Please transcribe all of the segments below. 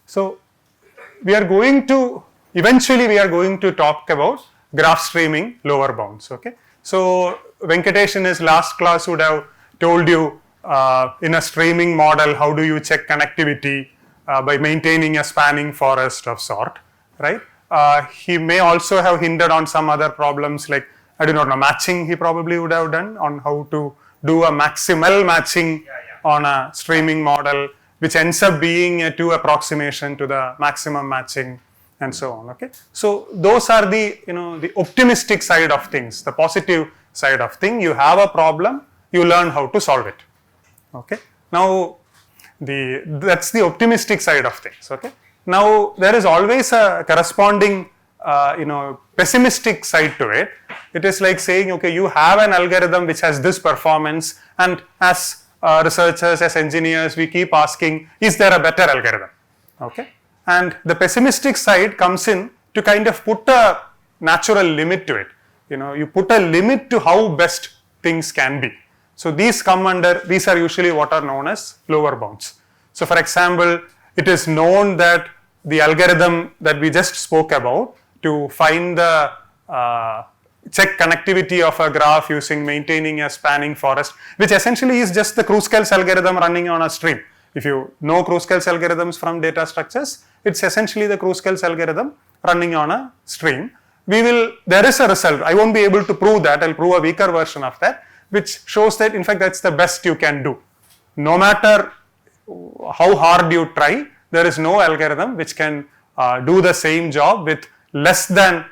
So eventually we are going to talk about graph streaming lower bounds. Okay. So Venkatesh in his last class would have told you in a streaming model, how do you check connectivity by maintaining a spanning forest of sort, right? He may also have hinted on some other problems like, I do not know, matching he probably would have done on how to do a maximal matching on a streaming model, which ends up being a true approximation to the maximum matching and so on. Okay, so those are the the optimistic side of things, the positive side of thing. You have a problem, you learn how to solve it. Okay, now that's the optimistic side of things. Okay, now there is always a corresponding pessimistic side to it. It is like saying, okay, you have an algorithm which has this performance, and as researchers, as engineers, we keep asking, is there a better algorithm? Okay, and the pessimistic side comes in to kind of put a natural limit to it. You put a limit to how best things can be. So these are usually what are known as lower bounds. So for example, it is known that the algorithm that we just spoke about to find the check connectivity of a graph using maintaining a spanning forest, which essentially is just the Kruskal's algorithm running on a stream. If you know Kruskal's algorithms from data structures, it's essentially the Kruskal's algorithm running on a stream. There is a result. I won't be able to prove that. I'll prove a weaker version of that, which shows that in fact that's the best you can do. No matter how hard you try, there is no algorithm which can do the same job with less than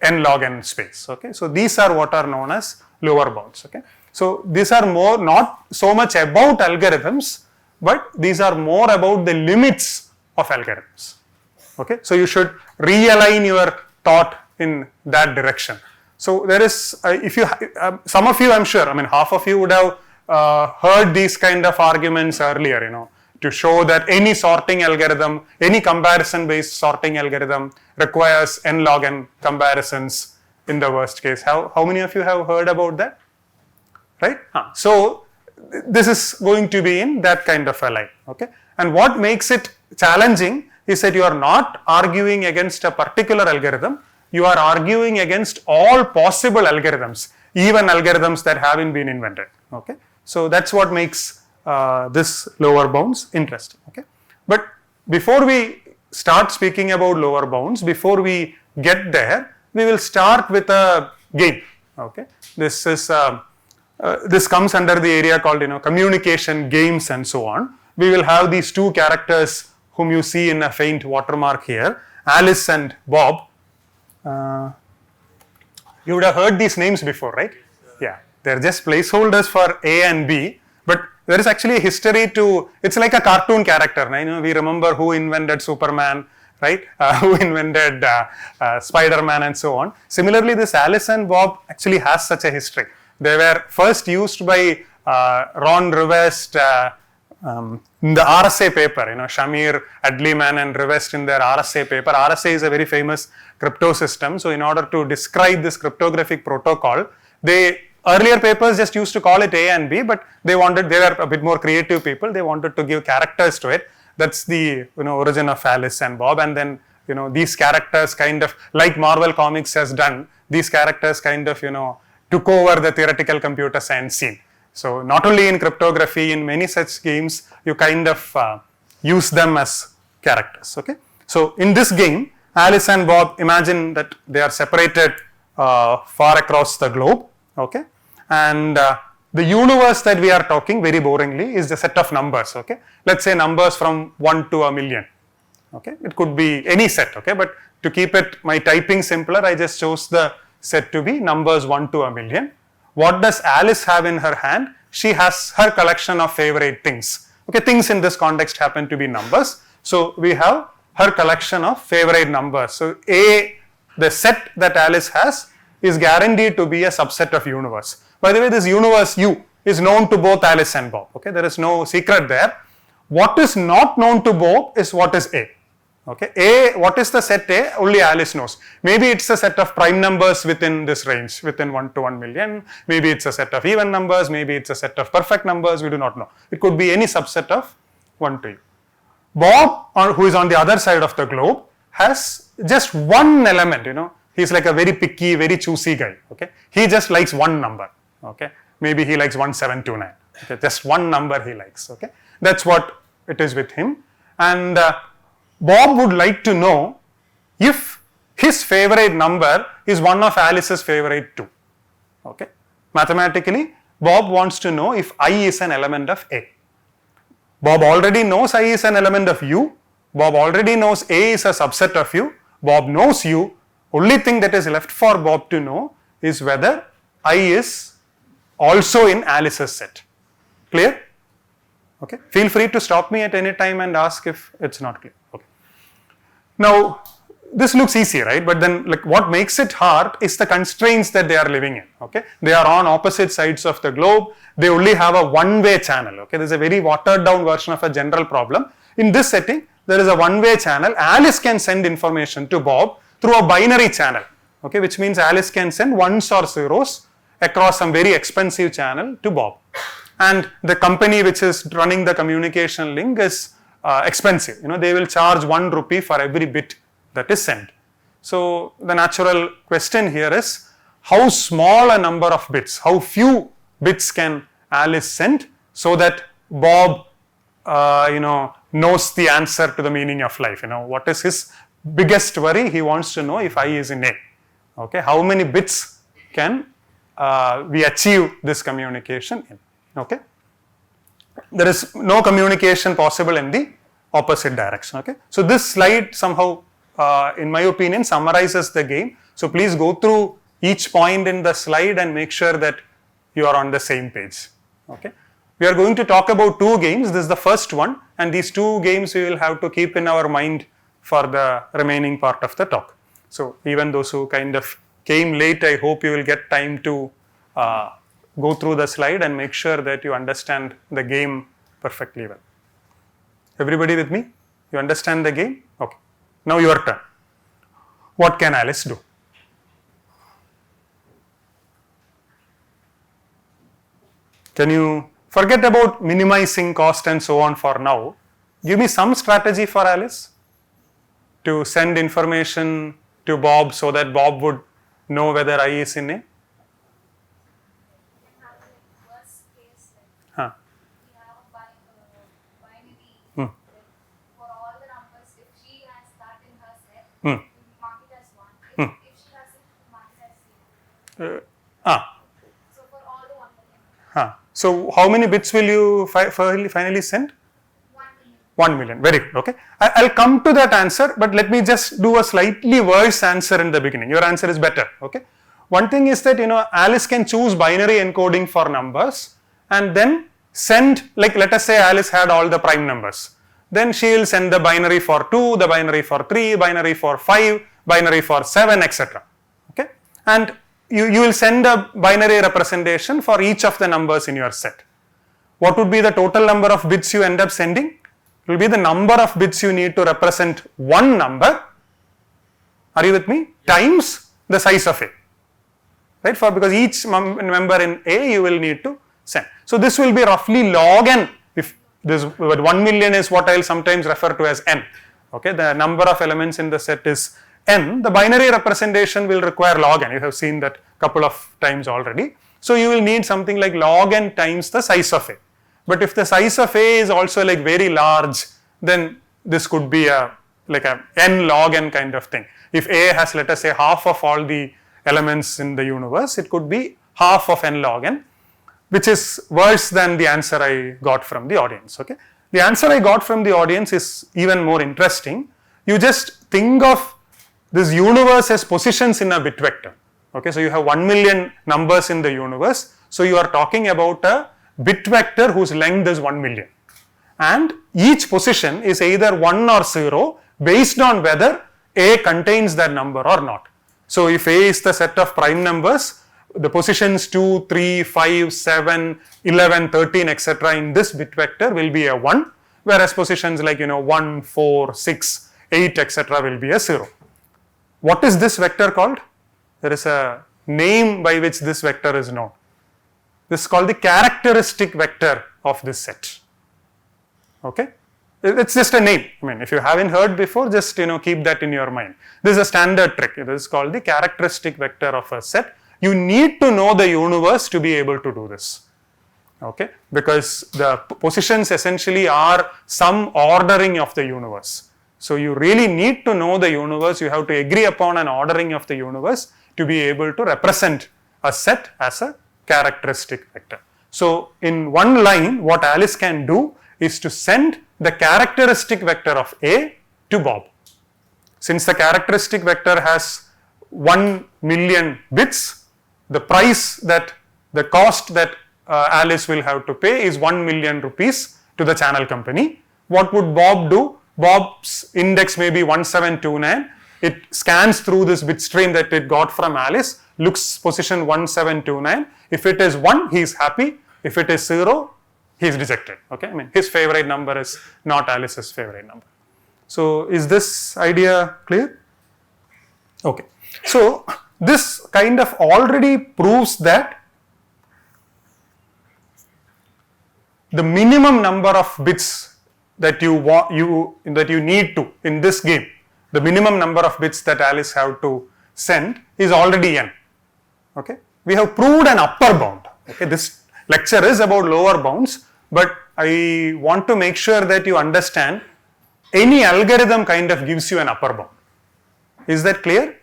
n log n space. Okay, so these are what are known as lower bounds. Okay, so these are more not so much about algorithms, but these are more about the limits of algorithms. Okay, so you should realign your thought in that direction. So there is, some of you, I'm sure, half of you would have heard these kind of arguments earlier, to show that any sorting algorithm, any comparison based sorting algorithm requires n log n comparisons in the worst case. How many of you have heard about that? Right? So this is going to be in that kind of a line. Okay, and what makes it challenging is that you are not arguing against a particular algorithm, you are arguing against all possible algorithms, even algorithms that haven't been invented. Okay, so that's what makes this lower bounds interesting. Okay, but before we start speaking about lower bounds, before we get there, we will start with a game. Okay, this is this comes under the area called communication games and so on. We will have these two characters whom you see in a faint watermark here, Alice and Bob. You would have heard these names before, right? Yeah, they're just placeholders for A and B, but there is actually a history to, it's like a cartoon character. We remember who invented Superman, right? Who invented Spider-Man and so on. Similarly, this Alice and Bob actually has such a history. They were first used by Ron Rivest in the RSA paper, Shamir, Adliman and Rivest in their RSA paper. RSA is a very famous crypto system. So in order to describe this cryptographic protocol, earlier papers just used to call it A and B, but they were a bit more creative people. They wanted to give characters to it. That's the origin of Alice and Bob. And then these characters kind of, like Marvel Comics has done, these characters kind of took over the theoretical computer science scene. So not only in cryptography, in many such games, you kind of use them as characters. Okay, so in this game, Alice and Bob, imagine that they are separated far across the globe. Okay, and the universe that we are talking very boringly is the set of numbers. Okay, let's say numbers from 1 to a million. Okay, it could be any set. Okay, but to keep my typing simpler, I just chose the set to be numbers 1 to a million. What does Alice have in her hand? She has her collection of favorite things. Okay, things in this context happen to be numbers. So we have her collection of favorite numbers. So the set that Alice has is guaranteed to be a subset of universe. By the way, this universe U is known to both Alice and Bob. Okay, there is no secret there. What is not known to Bob is what is A. Okay, what is the set A? Only Alice knows. Maybe it's a set of prime numbers within this range, within 1 to 1 million. Maybe it's a set of even numbers. Maybe it's a set of perfect numbers. We do not know. It could be any subset of 1 to U. Bob, who is on the other side of the globe, has just one element, he's like a very picky, very choosy guy, okay. He just likes one number, okay. Maybe he likes 1729, okay, just one number he likes, okay. That's what it is with him. And Bob would like to know if his favorite number is one of Alice's favorite too, okay. Mathematically, Bob wants to know if I is an element of A. Bob already knows I is an element of U. Bob already knows A is a subset of U. Bob knows U. Only thing that is left for Bob to know is whether I is also in Alice's set. Clear? Okay. Feel free to stop me at any time and ask if it's not clear. Okay. Now, this looks easy, right? But then, like, what makes it hard is the constraints that they are living in. Okay, they are on opposite sides of the globe. They only have a one-way channel. Okay, there's a very watered-down version of a general problem. In this setting, there is a one-way channel. Alice can send information to Bob through a binary channel. Okay, which means Alice can send ones or zeros across some very expensive channel to Bob. And the company which is running the communication link is expensive. They will charge 1 rupee for every bit that is sent. So the natural question here is, how small a number of bits, how few bits can Alice send so that Bob knows the answer to the meaning of life. What is his biggest worry? He wants to know if I is in A. Okay, how many bits can we achieve this communication in? Okay, there is no communication possible in the opposite direction. Okay, so this slide somehow in my opinion summarizes the game. So please go through each point in the slide and make sure that you are on the same page. Okay, we are going to talk about 2 games. This is the first one, and these 2 games we will have to keep in our mind for the remaining part of the talk. So even those who kind of came late, I hope you will get time to go through the slide and make sure that you understand the game perfectly well. Everybody with me? You understand the game? Okay. Now your turn. What can Alice do? Can you forget about minimizing cost and so on for now? Give me some strategy for Alice to send information to Bob so that Bob would know whether I is in A. Huh. Mark it as 1. If she has it, mark it as 0. So for all the 1 million. So how many bits will you finally send? 1 million. 1 million. Very good. Okay. I'll come to that answer, but let me just do a slightly worse answer in the beginning. Your answer is better. Okay. One thing is that Alice can choose binary encoding for numbers and then send, like let us say Alice had all the prime numbers. Then she will send the binary for 2, the binary for 3, binary for 5, binary for 7, etc. Okay, and you will send a binary representation for each of the numbers in your set. What would be the total number of bits you end up sending? It will be the number of bits you need to represent one number. Are you with me? Times the size of A. Right? Because each member in A you will need to send. So this will be roughly log n. If this 1 million is what I will sometimes refer to as n. Okay, the number of elements in the set is n. The binary representation will require log n. You have seen that couple of times already. So you will need something like log n times the size of A. But if the size of A is also like very large, then this could be like a n log n kind of thing. If A has, let us say, half of all the elements in the universe, it could be half of n log n, which is worse than the answer I got from the audience. Okay, the answer I got from the audience is even more interesting. You just think of this universe as positions in a bit vector. Okay, so you have 1 million numbers in the universe. So you are talking about a bit vector whose length is 1 million. And each position is either 1 or 0 based on whether A contains that number or not. So if A is the set of prime numbers, the positions 2, 3, 5, 7, 11, 13, etc. in this bit vector will be a 1, whereas positions like 1, 4, 6, 8, etc. will be a 0. What is this vector called? There is a name by which this vector is known. This is called the characteristic vector of this set. Okay, It's just a name. I mean, if you haven't heard before, just keep that in your mind. This is a standard trick. This is called the characteristic vector of a set. You need to know the universe to be able to do this. Okay, because the positions essentially are some ordering of the universe. So you really need to know the universe. You have to agree upon an ordering of the universe to be able to represent a set as a characteristic vector. So in one line, what Alice can do is to send the characteristic vector of A to Bob. Since the characteristic vector has 1 million bits, the cost that Alice will have to pay is 1 million rupees to the channel company. What would Bob do? Bob's index may be 1729. It scans through this bit stream that it got from Alice, looks position 1729. If it is 1, he is happy. If it is 0, he is rejected. Okay, I mean his favorite number is not Alice's favorite number. So is this idea clear? Okay. So this kind of already proves that the minimum number of bits that you need to in this game, the minimum number of bits that Alice have to send is already n. Okay, we have proved an upper bound. Okay, this lecture is about lower bounds, but I want to make sure that you understand any algorithm kind of gives you an upper bound. Is that clear?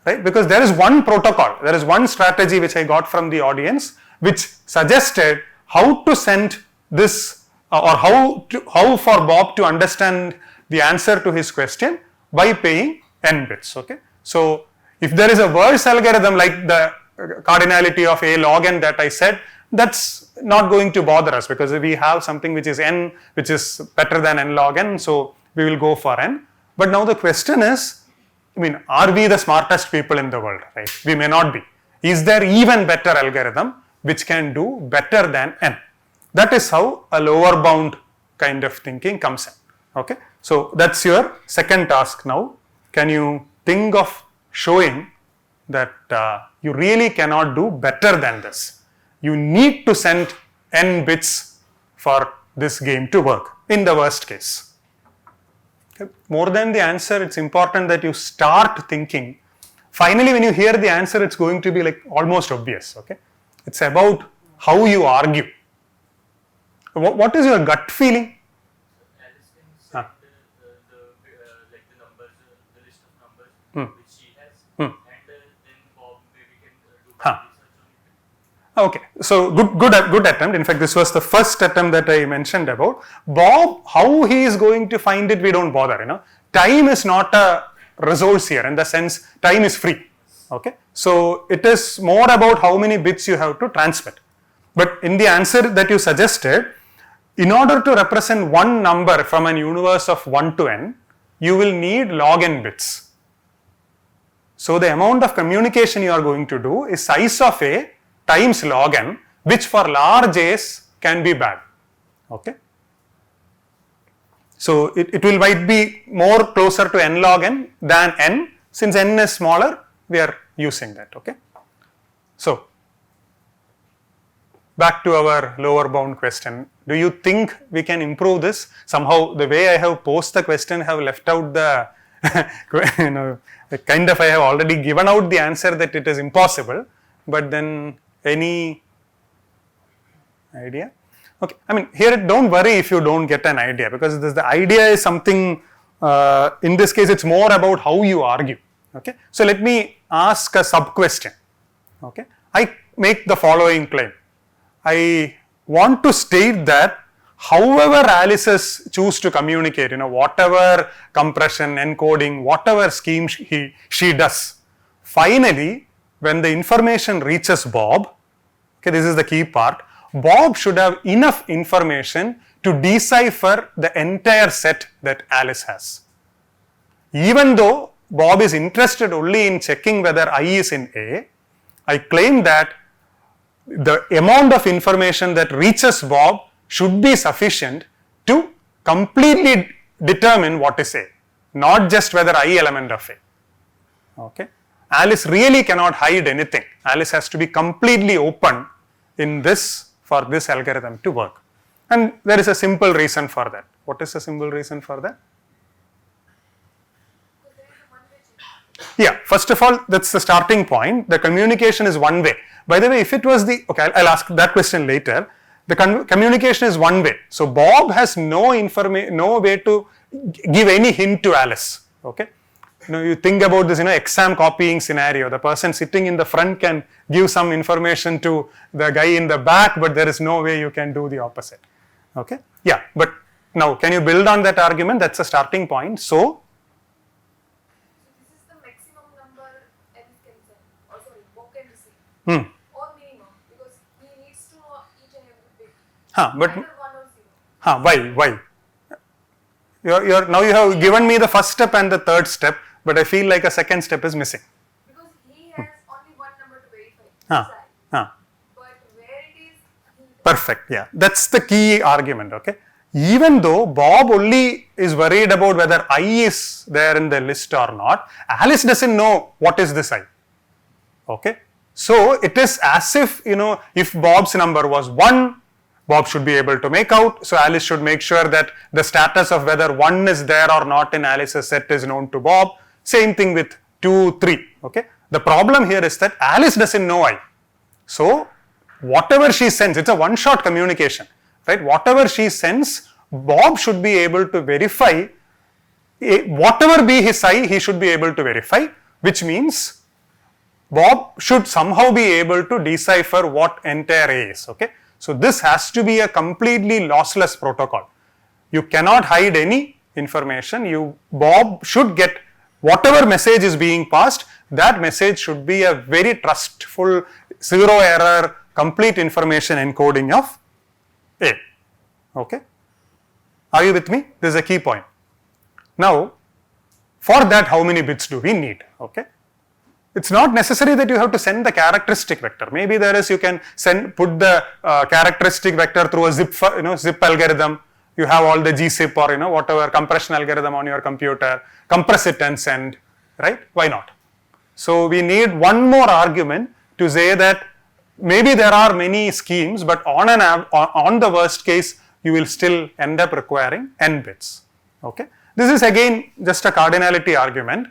Right? Because there is one protocol, there is one strategy which I got from the audience which suggested how to send this or how for Bob to understand the answer to his question by paying n bits. Okay, so if there is a worse algorithm like the cardinality of a log n that I said, that's not going to bother us because we have something which is n, which is better than n log n, so we will go for n. But now the question is, I mean, are we the smartest people in the world? Right? We may not be. Is there even better algorithm which can do better than n? That is how a lower bound kind of thinking comes in. Okay, so that's your second task now. Can you think of showing that you really cannot do better than this? You need to send n bits for this game to work in the worst case. Okay. More than the answer, it's important that you start thinking. Finally, when you hear the answer, it's going to be like almost obvious. Okay, it's about how you argue. What is your gut feeling? Alice can send the numbers, the list of numbers which she has, and then Bob maybe can do research on it. Okay, so good attempt. In fact, this was the first attempt that I mentioned about. Bob, how he is going to find it, we don't bother. Time is not a resource here. In the sense, time is free. Okay, so it is more about how many bits you have to transmit. But in the answer that you suggested, in order to represent one number from an universe of 1 to n, you will need log n bits. So the amount of communication you are going to do is size of a times log n, which for large a's can be bad. Okay. So it might be more closer to n log n than n. Since n is smaller, we are using that. Okay. So back to our lower bound question. Do you think we can improve this? Somehow the way I have posed the question have left out the kind of I have already given out the answer that it is impossible, but then any idea? Okay, I mean here don't worry if you don't get an idea, because the idea is something, in this case it's more about how you argue. Okay, so let me ask a sub question. Okay, I make the following claim. I want to state that however Alice's choose to communicate, whatever compression, encoding, whatever scheme she does, finally when the information reaches Bob, okay, this is the key part, Bob should have enough information to decipher the entire set that Alice has. Even though Bob is interested only in checking whether I is in A, I claim that the amount of information that reaches Bob should be sufficient to completely determine what is A, not just whether I element of A. Okay, Alice really cannot hide anything. Alice has to be completely open in this for this algorithm to work, and there is a simple reason for that. What is the simple reason for that? Yeah, first of all, that's the starting point. The communication is one way. By the way, if it was the, okay, I'll ask that question later. The communication is one way. So Bob has no way to give any hint to Alice. Okay, you think about this, exam copying scenario. The person sitting in the front can give some information to the guy in the back, but there is no way you can do the opposite. Okay, yeah, but now can you build on that argument? That's a starting point. So this is the maximum number Alice can send, or sorry, Bob can receive, or minimum, because he needs to know each and every bit. But Either 1 or 0. Why? Now you have given me the first step and the third step, but I feel like a second step is missing. Because he has only one number to verify. But where it is, Perfect. Yeah, that's the key argument. Okay, even though Bob only is worried about whether I is there in the list or not, Alice doesn't know what is this I. Okay, so it is as if if Bob's number was 1, Bob should be able to make out. So Alice should make sure that the status of whether 1 is there or not in Alice's set is known to Bob. Same thing with 2, 3. Okay, the problem here is that Alice doesn't know I. So whatever she sends, it's a one-shot communication, right? Whatever she sends, Bob should be able to verify. Whatever be his I, he should be able to verify, which means Bob should somehow be able to decipher what entire A is. Okay, so this has to be a completely lossless protocol. You cannot hide any information. Bob should get whatever message is being passed. That message should be a very trustful, zero error, complete information encoding of A. Okay, are you with me? This is a key point. Now, for that, how many bits do we need? Okay, it's not necessary that you have to send the characteristic vector. Maybe you can put the characteristic vector through a zip algorithm. You have all the gzip or whatever compression algorithm on your computer, compress it and send, right? Why not? So we need one more argument to say that maybe there are many schemes, but on the worst case, you will still end up requiring n bits. Okay, this is again just a cardinality argument.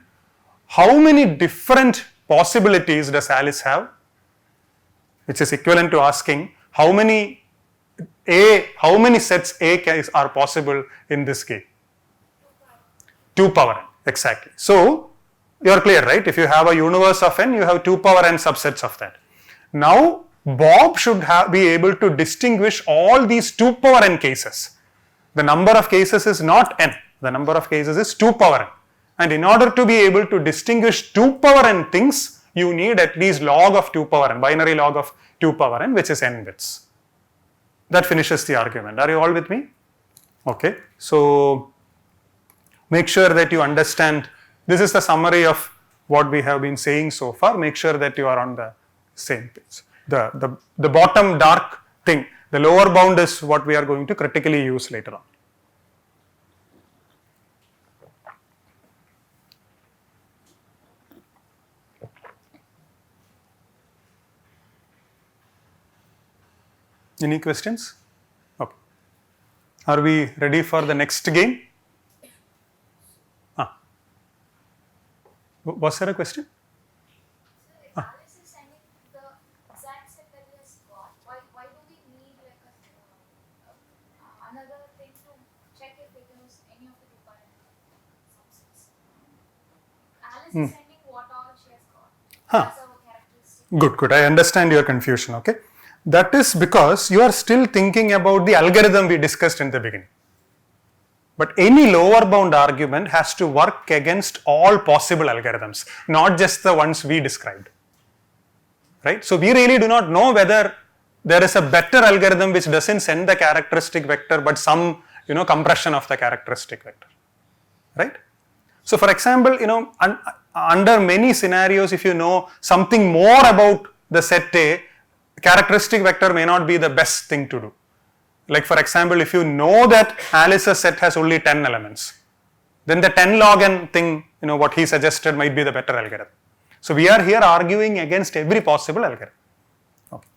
How many different possibilities does Alice have? Which is equivalent to asking how many sets A are possible in this game? 2 power n, exactly. So you are clear, right? If you have a universe of n, you have 2 power n subsets of that. Now Bob should be able to distinguish all these 2 power n cases. The number of cases is not n, the number of cases is 2 power n. And in order to be able to distinguish 2 power n things, you need at least log of 2 power n, binary log of 2 power n, which is n bits. That finishes the argument. Are you all with me? Okay, so make sure that you understand. This is the summary of what we have been saying so far. Make sure that you are on the same page. The bottom dark thing, the lower bound is what we are going to critically use later on. Any questions? Okay. Are we ready for the next game? Was there a question? So if Alice is sending the exact set that he has got, why do we need like another thing to check if it is any of the 2 power n subsets? Alice is sending what all she has got. That's our characteristic. Good. I understand your confusion. Okay. That is because you are still thinking about the algorithm we discussed in the beginning. But any lower bound argument has to work against all possible algorithms, not just the ones we described. Right? So we really do not know whether there is a better algorithm which doesn't send the characteristic vector but some compression of the characteristic vector. Right? So for example, under many scenarios, if you know something more about the set A, characteristic vector may not be the best thing to do. Like for example, if you know that Alice's set has only 10 elements, then the 10 log n thing, what he suggested might be the better algorithm. So we are here arguing against every possible algorithm. Okay.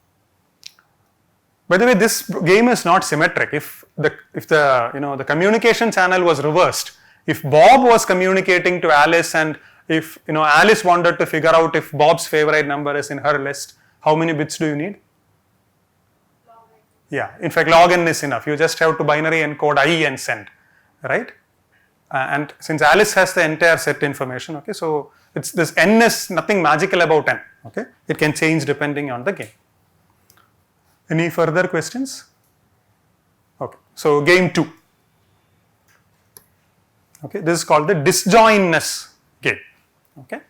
By the way, this game is not symmetric. If the communication channel was reversed, if Bob was communicating to Alice and if Alice wanted to figure out if Bob's favorite number is in her list, how many bits do you need? Yeah, in fact log n is enough. You just have to binary encode I and send, right? And since Alice has the entire set information, okay, so it's this n is nothing magical about n, okay? It can change depending on the game. Any further questions? Okay, so game 2. Okay, this is called the disjointness game. Okay,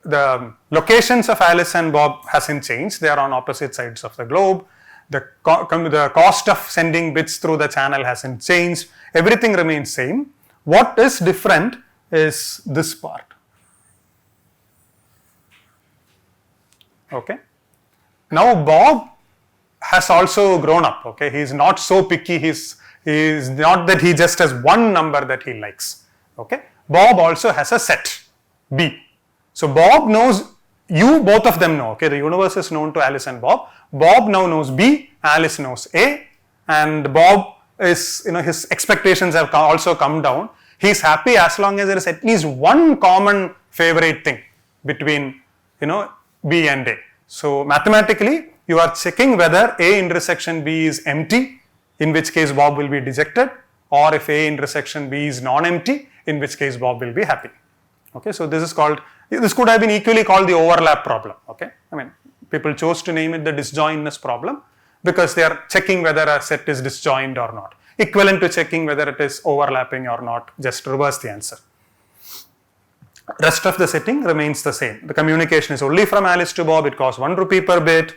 the locations of Alice and Bob hasn't changed. They are on opposite sides of the globe. The cost of sending bits through the channel hasn't changed. Everything remains same. What is different is this part. Okay. Now Bob has also grown up. Okay, he is not so picky. He is not that he just has one number that he likes. Okay, Bob also has a set B. So Bob knows you, both of them know. Okay, the universe is known to Alice and Bob. Bob now knows B, Alice knows A, and Bob is, his expectations have also come down. He is happy as long as there is at least one common favorite thing between, B and A. So mathematically, you are checking whether A intersection B is empty, in which case Bob will be dejected, or if A intersection B is non-empty, in which case Bob will be happy. Okay, so this could have been equally called the overlap problem. Okay, I mean, people chose to name it the disjointness problem because they are checking whether a set is disjoint or not. Equivalent to checking whether it is overlapping or not, just reverse the answer. Rest of the setting remains the same. The communication is only from Alice to Bob. It costs 1 rupee per bit.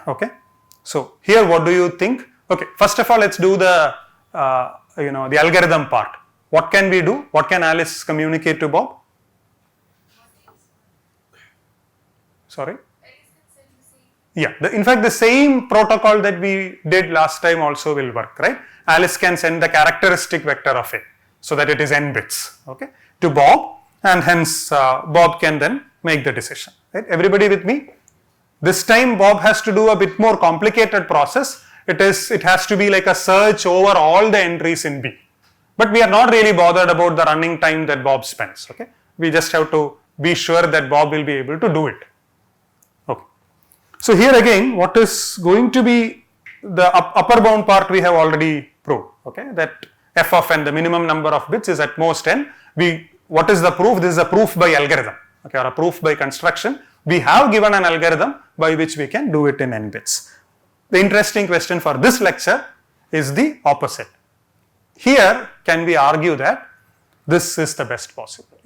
Okay, so here what do you think? Okay, first of all, let's do the the algorithm part. What can we do? What can Alice communicate to Bob? Sorry? Yeah, in fact the same protocol that we did last time also will work, right? Alice can send the characteristic vector of A so that it is n bits, okay, to Bob, and hence Bob can then make the decision, right? Everybody with me? This time Bob has to do a bit more complicated process. It has to be like a search over all the entries in B. But we are not really bothered about the running time that Bob spends, okay? We just have to be sure that Bob will be able to do it. Okay. So here again, what is going to be the upper bound part we have already proved, okay? That f of n, the minimum number of bits is at most n. What is the proof? This is a proof by algorithm, okay, or a proof by construction. We have given an algorithm by which we can do it in n bits. The interesting question for this lecture is the opposite. Here, can we argue that this is the best possible?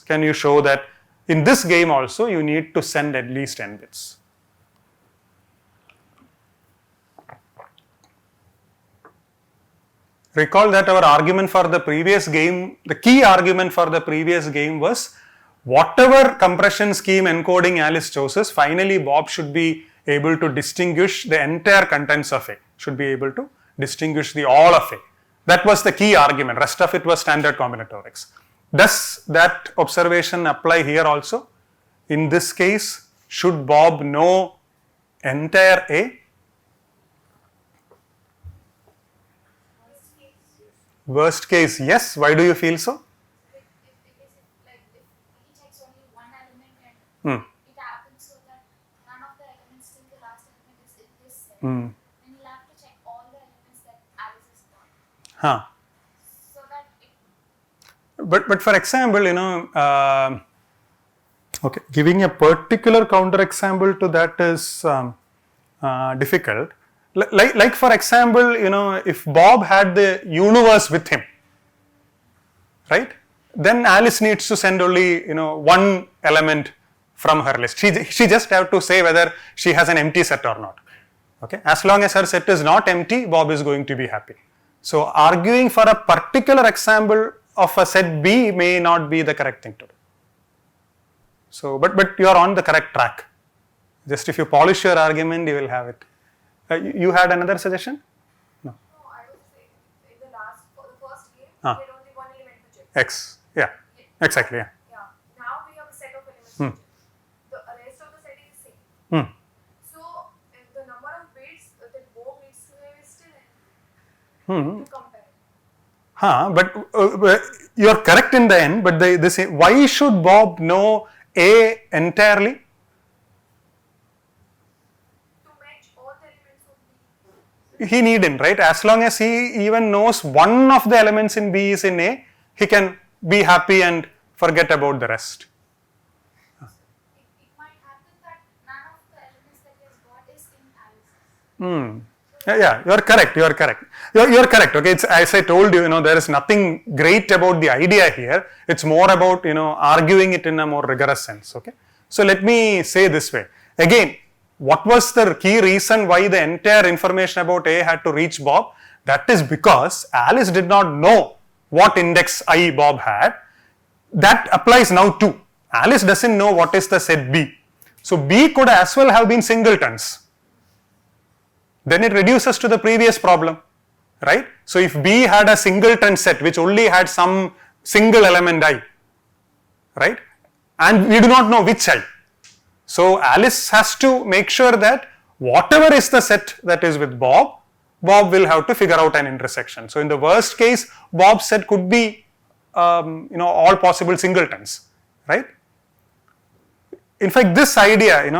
Can you show that in this game also you need to send at least n bits? Recall that our argument for the previous game, the key argument for the previous game was whatever compression scheme encoding Alice chooses, finally Bob should be able to distinguish the entire contents of A, should be able to distinguish the all of A. That was the key argument, rest of it was standard combinatorics. Does that observation apply here also? In this case, should Bob know entire A? Worst case, yes. Why do you feel so? Because if he checks only one element and it happens so that none of the elements till the last element is in this set, then he'll have to check all the elements that Alice has got. So that it. But for example, okay, giving a particular counter example to that is difficult. Like for example, if Bob had the universe with him, right? Then Alice needs to send only one element from her list. She just have to say whether she has an empty set or not. Okay, as long as her set is not empty, Bob is going to be happy. So arguing for a particular example of a set B may not be the correct thing to do. So, but you are on the correct track. Just if you polish your argument, you will have it. You had another suggestion? No. No, I was saying in the first game, we had only one element to check. X, yeah, exactly, yeah. Yeah. Now we have a set of elements to check. The rest of the set is the same. So, if the number of bits that Bob to compare. But you're correct in the end, but why should Bob know A entirely? To match all the elements of B. He needn't, right? As long as he even knows one of the elements in B is in A, he can be happy and forget about the rest. It might happen that none of the elements that he has got is in Alice. Yeah, you're correct. You're correct. Okay, it's as I told you. There is nothing great about the idea here. It's more about arguing it in a more rigorous sense. Okay, so let me say this way again. What was the key reason why the entire information about A had to reach Bob? That is because Alice did not know what index I Bob had. That applies now too. Alice doesn't know what is the set B. So B could as well have been singletons. Then it reduces to the previous problem, right? So if B had a singleton set which only had some single element I, right? And we do not know which I. So Alice has to make sure that whatever is the set that is with Bob, Bob will have to figure out an intersection. So in the worst case, Bob's set could be all possible singletons, right? In fact, this idea,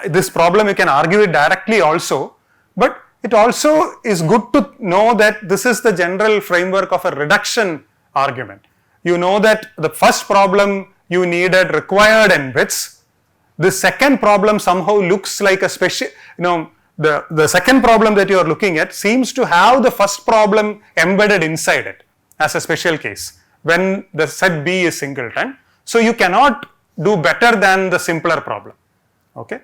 this problem you can argue it directly also, but it also is good to know that this is the general framework of a reduction argument. You know that the first problem you needed required n bits. The second problem somehow looks like a special, the second problem that you are looking at seems to have the first problem embedded inside it as a special case when the set B is singleton. So you cannot do better than the simpler problem. Okay.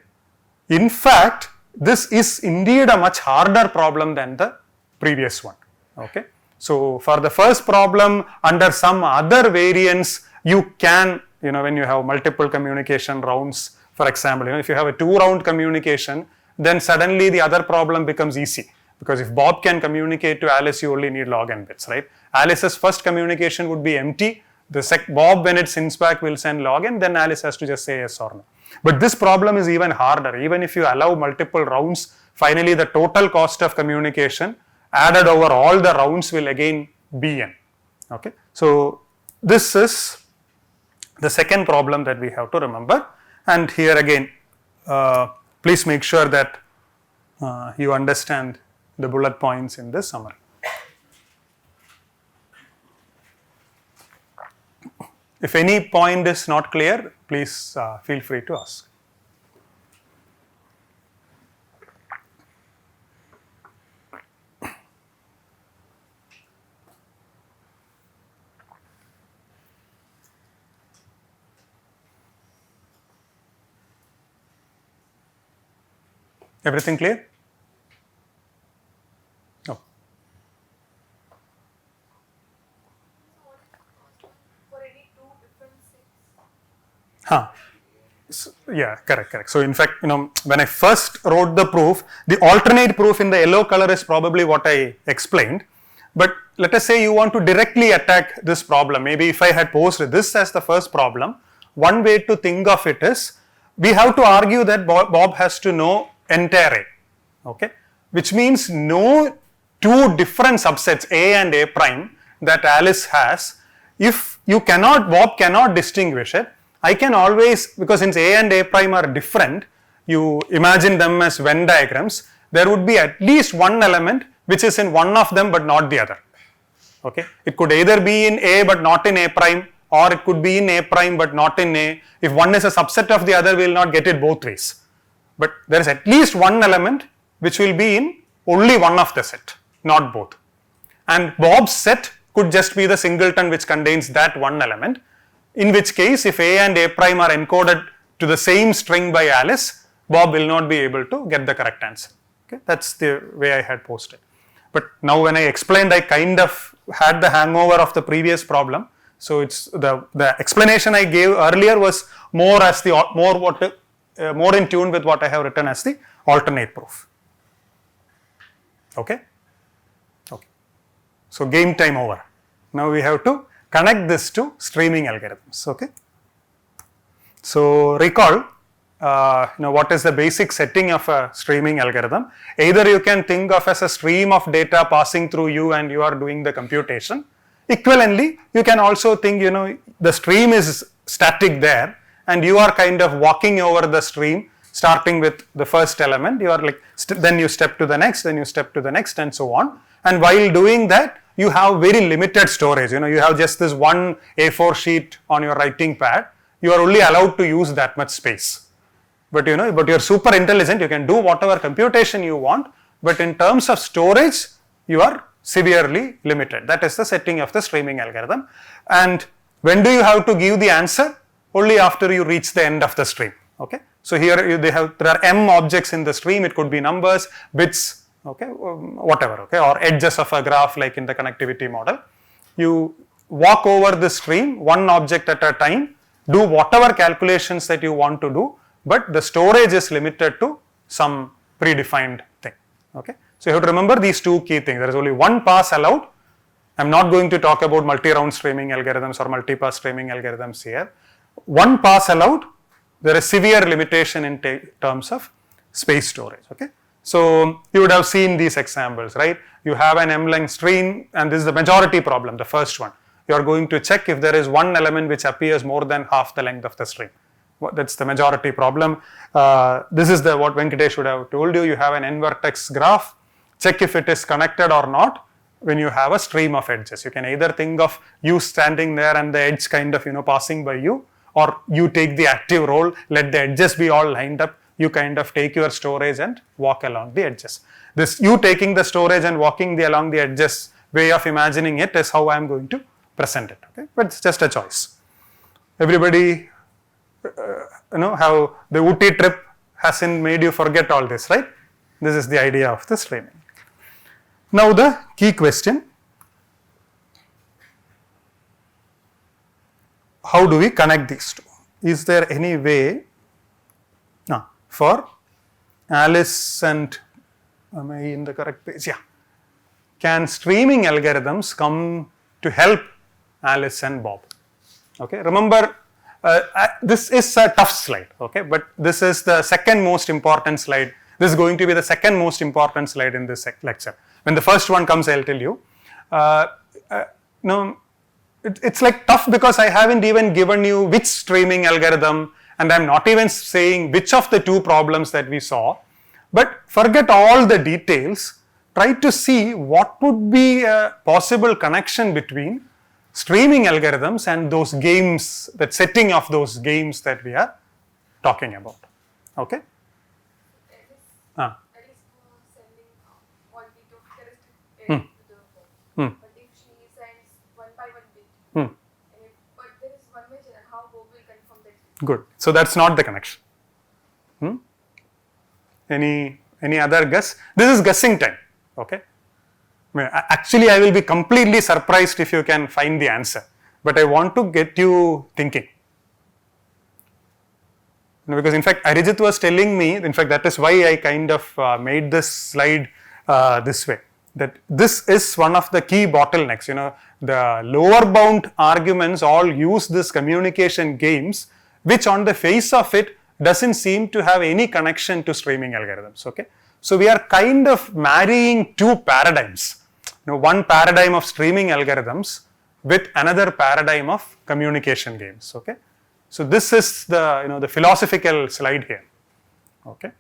In fact, this is indeed a much harder problem than the previous one. Okay. So for the first problem, under some other variants, you can, when you have multiple communication rounds, for example, if you have a 2-round communication, then suddenly the other problem becomes easy. Because if Bob can communicate to Alice, you only need log n bits, right? Alice's first communication would be empty. Bob, when it sends back, will send log n, then Alice has to just say yes or no. But this problem is even harder. Even if you allow multiple rounds, finally the total cost of communication added over all the rounds will again be n. Okay. So this is the second problem that we have to remember. And here again, please make sure that you understand the bullet points in this summary. If any point is not clear, please feel free to ask. Everything clear? No. For any two different sets. Yeah, correct. So in fact, when I first wrote the proof, the alternate proof in the yellow color is probably what I explained. But let us say you want to directly attack this problem. Maybe if I had posed this as the first problem, one way to think of it is, we have to argue that Bob has to know entire A, okay, which means no two different subsets A and A prime that Alice has. If Bob cannot distinguish it, I can always, because since A and A prime are different, you imagine them as Venn diagrams, there would be at least one element which is in one of them but not the other. Okay, it could either be in A but not in A prime, or it could be in A prime but not in A. If one is a subset of the other, we will not get it both ways. But there is at least one element which will be in only one of the set, not both. And Bob's set could just be the singleton which contains that one element, in which case if A and A prime are encoded to the same string by Alice, Bob will not be able to get the correct answer. Okay, that's the way I had posted. But now when I explained, I kind of had the hangover of the previous problem. So it's the explanation I gave earlier was more as more in tune with what I have written as the alternate proof. Okay? Okay. So game time over. Now we have to connect this to streaming algorithms. Okay? So recall, what is the basic setting of a streaming algorithm. Either you can think of as a stream of data passing through you and you are doing the computation. Equivalently, you can also think, the stream is static there and you are kind of walking over the stream, starting with the first element. You are like, then you step to the next, then you step to the next, and so on. And while doing that, you have very limited storage. You have just this one A4 sheet on your writing pad. You are only allowed to use that much space. But you're super intelligent. You can do whatever computation you want. But in terms of storage, you are severely limited. That is the setting of the streaming algorithm. And when do you have to give the answer? Only after you reach the end of the stream. Okay. So here there are m objects in the stream. It could be numbers, bits, okay, whatever, okay, or edges of a graph like in the connectivity model. You walk over the stream one object at a time, do whatever calculations that you want to do, but the storage is limited to some predefined thing. Okay. So you have to remember these two key things. There is only one pass allowed. I am not going to talk about multi-round streaming algorithms or multi-pass streaming algorithms here. One pass allowed. There is severe limitation in terms of space storage. Okay. So you would have seen these examples, right? You have an m-length stream, and this is the majority problem, the first one. You are going to check if there is one element which appears more than half the length of the stream. That's the majority problem. This is what Venkatesh would have told you. You have an n-vertex graph. Check if it is connected or not when you have a stream of edges. You can either think of you standing there and the edge kind of passing by you, or you take the active role, let the edges be all lined up, you kind of take your storage and walk along the edges. This you taking the storage and walking along the edges way of imagining it is how I am going to present it. Okay, but it's just a choice. Everybody, how the Ooty trip hasn't made you forget all this, right? This is the idea of the streaming. Now the key question: how do we connect these two? Is there any way for Alice and, am I in the correct page? Yeah. Can streaming algorithms come to help Alice and Bob? Okay. Remember, this is a tough slide. Okay. But this is the second most important slide. This is going to be the second most important slide in this lecture. When the first one comes, I'll tell you. It's like tough because I haven't even given you which streaming algorithm, and I'm not even saying which of the two problems that we saw. But forget all the details. Try to see what would be a possible connection between streaming algorithms and those games, that setting of those games that we are talking about. Okay? At least sending 1 bit of characteristic to the phone. But if she sends 1 by 1 bit, but there is one way how Bob will confirm that. Good. So that's not the connection. Any other guess? This is guessing time. Okay. Actually, I will be completely surprised if you can find the answer. But I want to get you thinking. Because in fact, Arijit was telling me, in fact, that is why I kind of made this slide this way. That this is one of the key bottlenecks. The lower bound arguments all use this communication games, which on the face of it doesn't seem to have any connection to streaming algorithms. Okay. So we are kind of marrying two paradigms. One paradigm of streaming algorithms with another paradigm of communication games. Okay. So this is the the philosophical slide here. Okay.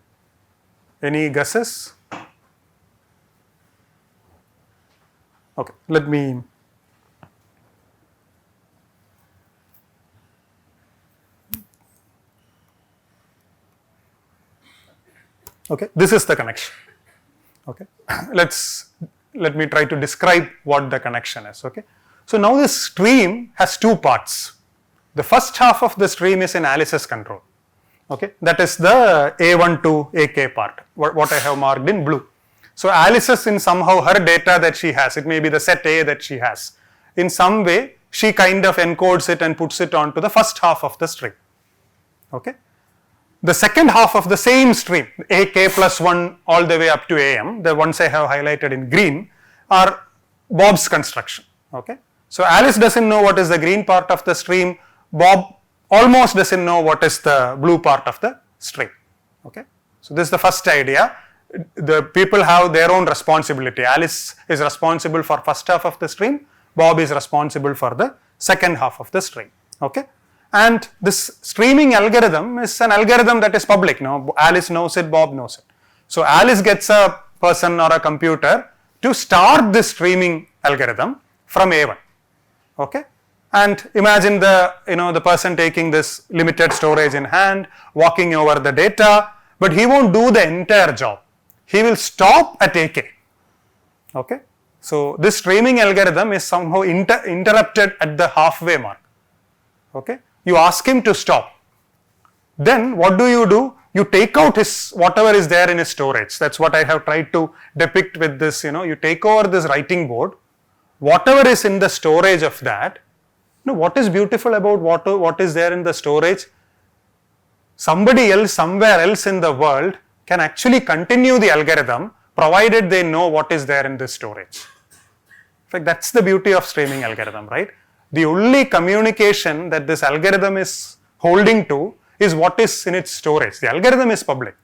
Any guesses? Okay, let me. Okay, this is the connection. Okay, let me try to describe what the connection is. Okay, so now this stream has two parts. The first half of the stream is in Alice's control. Okay, that is the A1 to AK part, what I have marked in blue. So Alice is in somehow her data that she has, it may be the set A that she has. In some way, she kind of encodes it and puts it onto the first half of the stream. Okay. The second half of the same stream, AK plus 1 all the way up to AM, the ones I have highlighted in green, are Bob's construction. Okay. So Alice doesn't know what is the green part of the stream, Bob almost doesn't know what is the blue part of the string. Okay, so this is the first idea. The people have their own responsibility. Alice is responsible for first half of the stream. Bob is responsible for the second half of the stream. Okay, and this streaming algorithm is an algorithm that is public. Now Alice knows it, Bob knows it. So Alice gets a person or a computer to start this streaming algorithm from A1. Okay, and imagine the person taking this limited storage in hand, walking over the data, but he won't do the entire job. He will stop at AK. Okay, so this streaming algorithm is somehow interrupted at the halfway mark. Okay, you ask him to stop. Then what do? You take out his whatever is there in his storage. That's what I have tried to depict with this. You take over this writing board. Whatever is in the storage of that. What is beautiful about what is there in the storage? Somebody else, somewhere else in the world can actually continue the algorithm provided they know what is there in this storage. In fact, that's the beauty of streaming algorithm, right? The only communication that this algorithm is holding to is what is in its storage. The algorithm is public,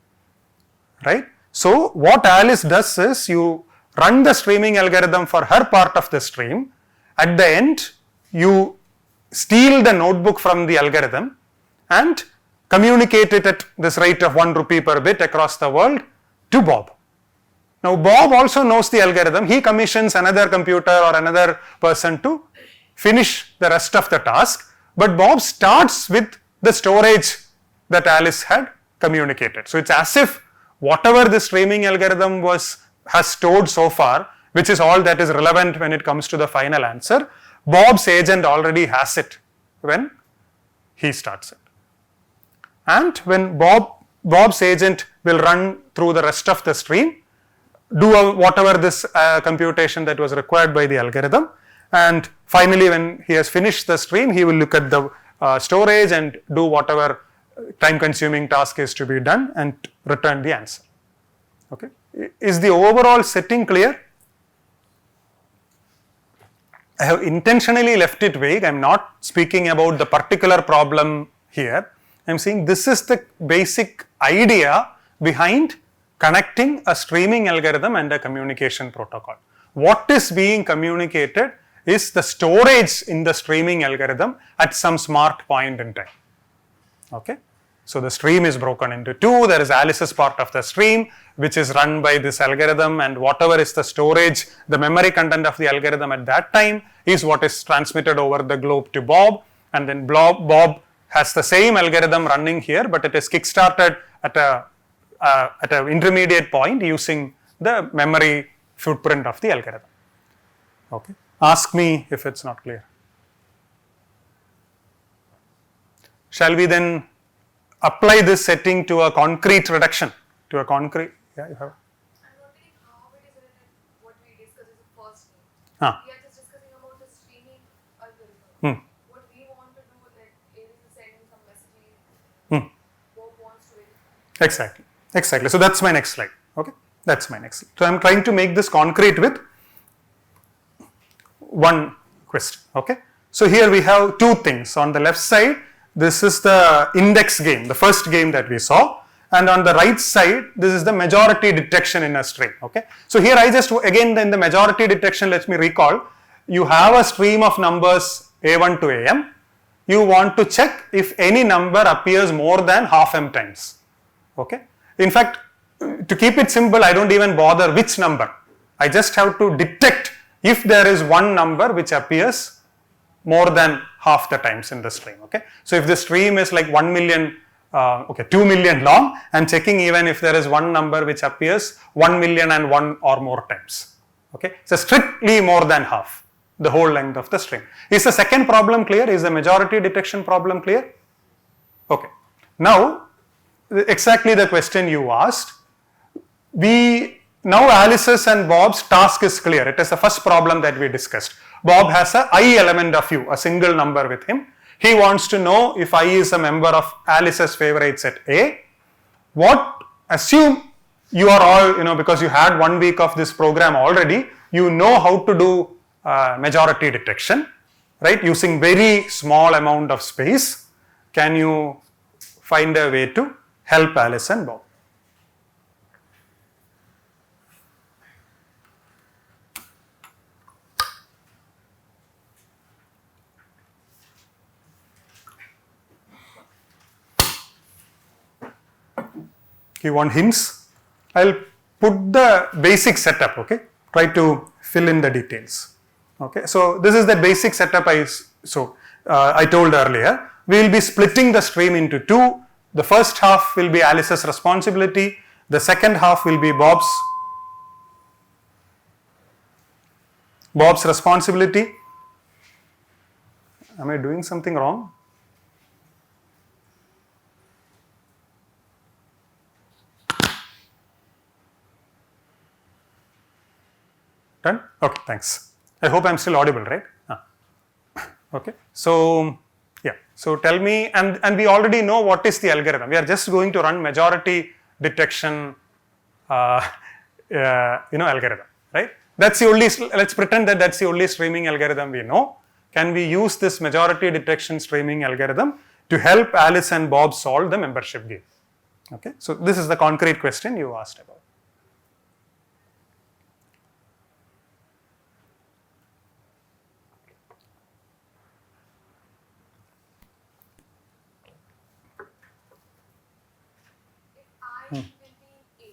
right? So what Alice does is you run the streaming algorithm for her part of the stream. At the end, you steal the notebook from the algorithm and communicate it at this rate of 1 rupee per bit across the world to Bob. Now Bob also knows the algorithm. He commissions another computer or another person to finish the rest of the task, but Bob starts with the storage that Alice had communicated. So it's as if whatever the streaming algorithm has stored so far, which is all that is relevant when it comes to the final answer, Bob's agent already has it when he starts it. And when Bob's agent will run through the rest of the stream, do whatever this computation that was required by the algorithm, and finally when he has finished the stream, he will look at the storage and do whatever time consuming task is to be done and return the answer. Okay, is the overall setting clear? I have intentionally left it vague. I am not speaking about the particular problem here. I am saying this is the basic idea behind connecting a streaming algorithm and a communication protocol. What is being communicated is the storage in the streaming algorithm at some smart point in time. Okay, so the stream is broken into two. There is Alice's part of the stream which is run by this algorithm, and whatever is the storage, the memory content of the algorithm at that time is what is transmitted over the globe to Bob, and then Bob has the same algorithm running here, but it is kick-started at an intermediate point using the memory footprint of the algorithm. Okay, ask me if it's not clear. Shall we then apply this setting to a concrete reduction? To a concrete, yeah, you have. I'm wondering how it is related what we discussed is the first thing. We Ah. are just discussing about the streaming algorithm. What we want to do, like, is sending some messages. Bob wants to verify. Exactly. So that's my next slide. Okay, that's my next slide. So I'm trying to make this concrete with one question. Okay, so here we have two things. On the left side, this is the index game, the first game that we saw, and on the right side, this is the majority detection in a string. Okay, so here I just again in the majority detection, let me recall, you have a stream of numbers A1 to AM. You want to check if any number appears more than half m times. Okay, in fact, to keep it simple, I don't even bother which number. I just have to detect if there is one number which appears more than half the times in the stream. Okay, so if the stream is like 1 million, 2 million long, I'm checking even if there is one number which appears 1,000,001 or more times. Okay, so strictly more than half the whole length of the string. Is the second problem clear? Is the majority detection problem clear? Okay, now exactly the question you asked. Now Alice's and Bob's task is clear. It is the first problem that we discussed. Bob has a I element of u, a single number with him. He wants to know if I is a member of Alice's favorite set A. Assume you are all, because you had 1 week of this program already, you know how to do majority detection, right? Using very small amount of space. Can you find a way to help Alice and Bob. You want hints? I'll put the basic setup, okay? Try to fill in the details. Okay, so this is the basic setup I told earlier. We will be splitting the stream into two. The first half will be Alice's responsibility. The second half will be Bob's responsibility. Am I doing something wrong? Done? Okay, thanks. I hope I'm still audible, right? Okay, so yeah, so tell me, and we already know what is the algorithm. We are just going to run majority detection, algorithm, right? That's the only, let's pretend that that's the only streaming algorithm we know. Can we use this majority detection streaming algorithm to help Alice and Bob solve the membership game? Okay, so this is the concrete question you asked about. Will be A,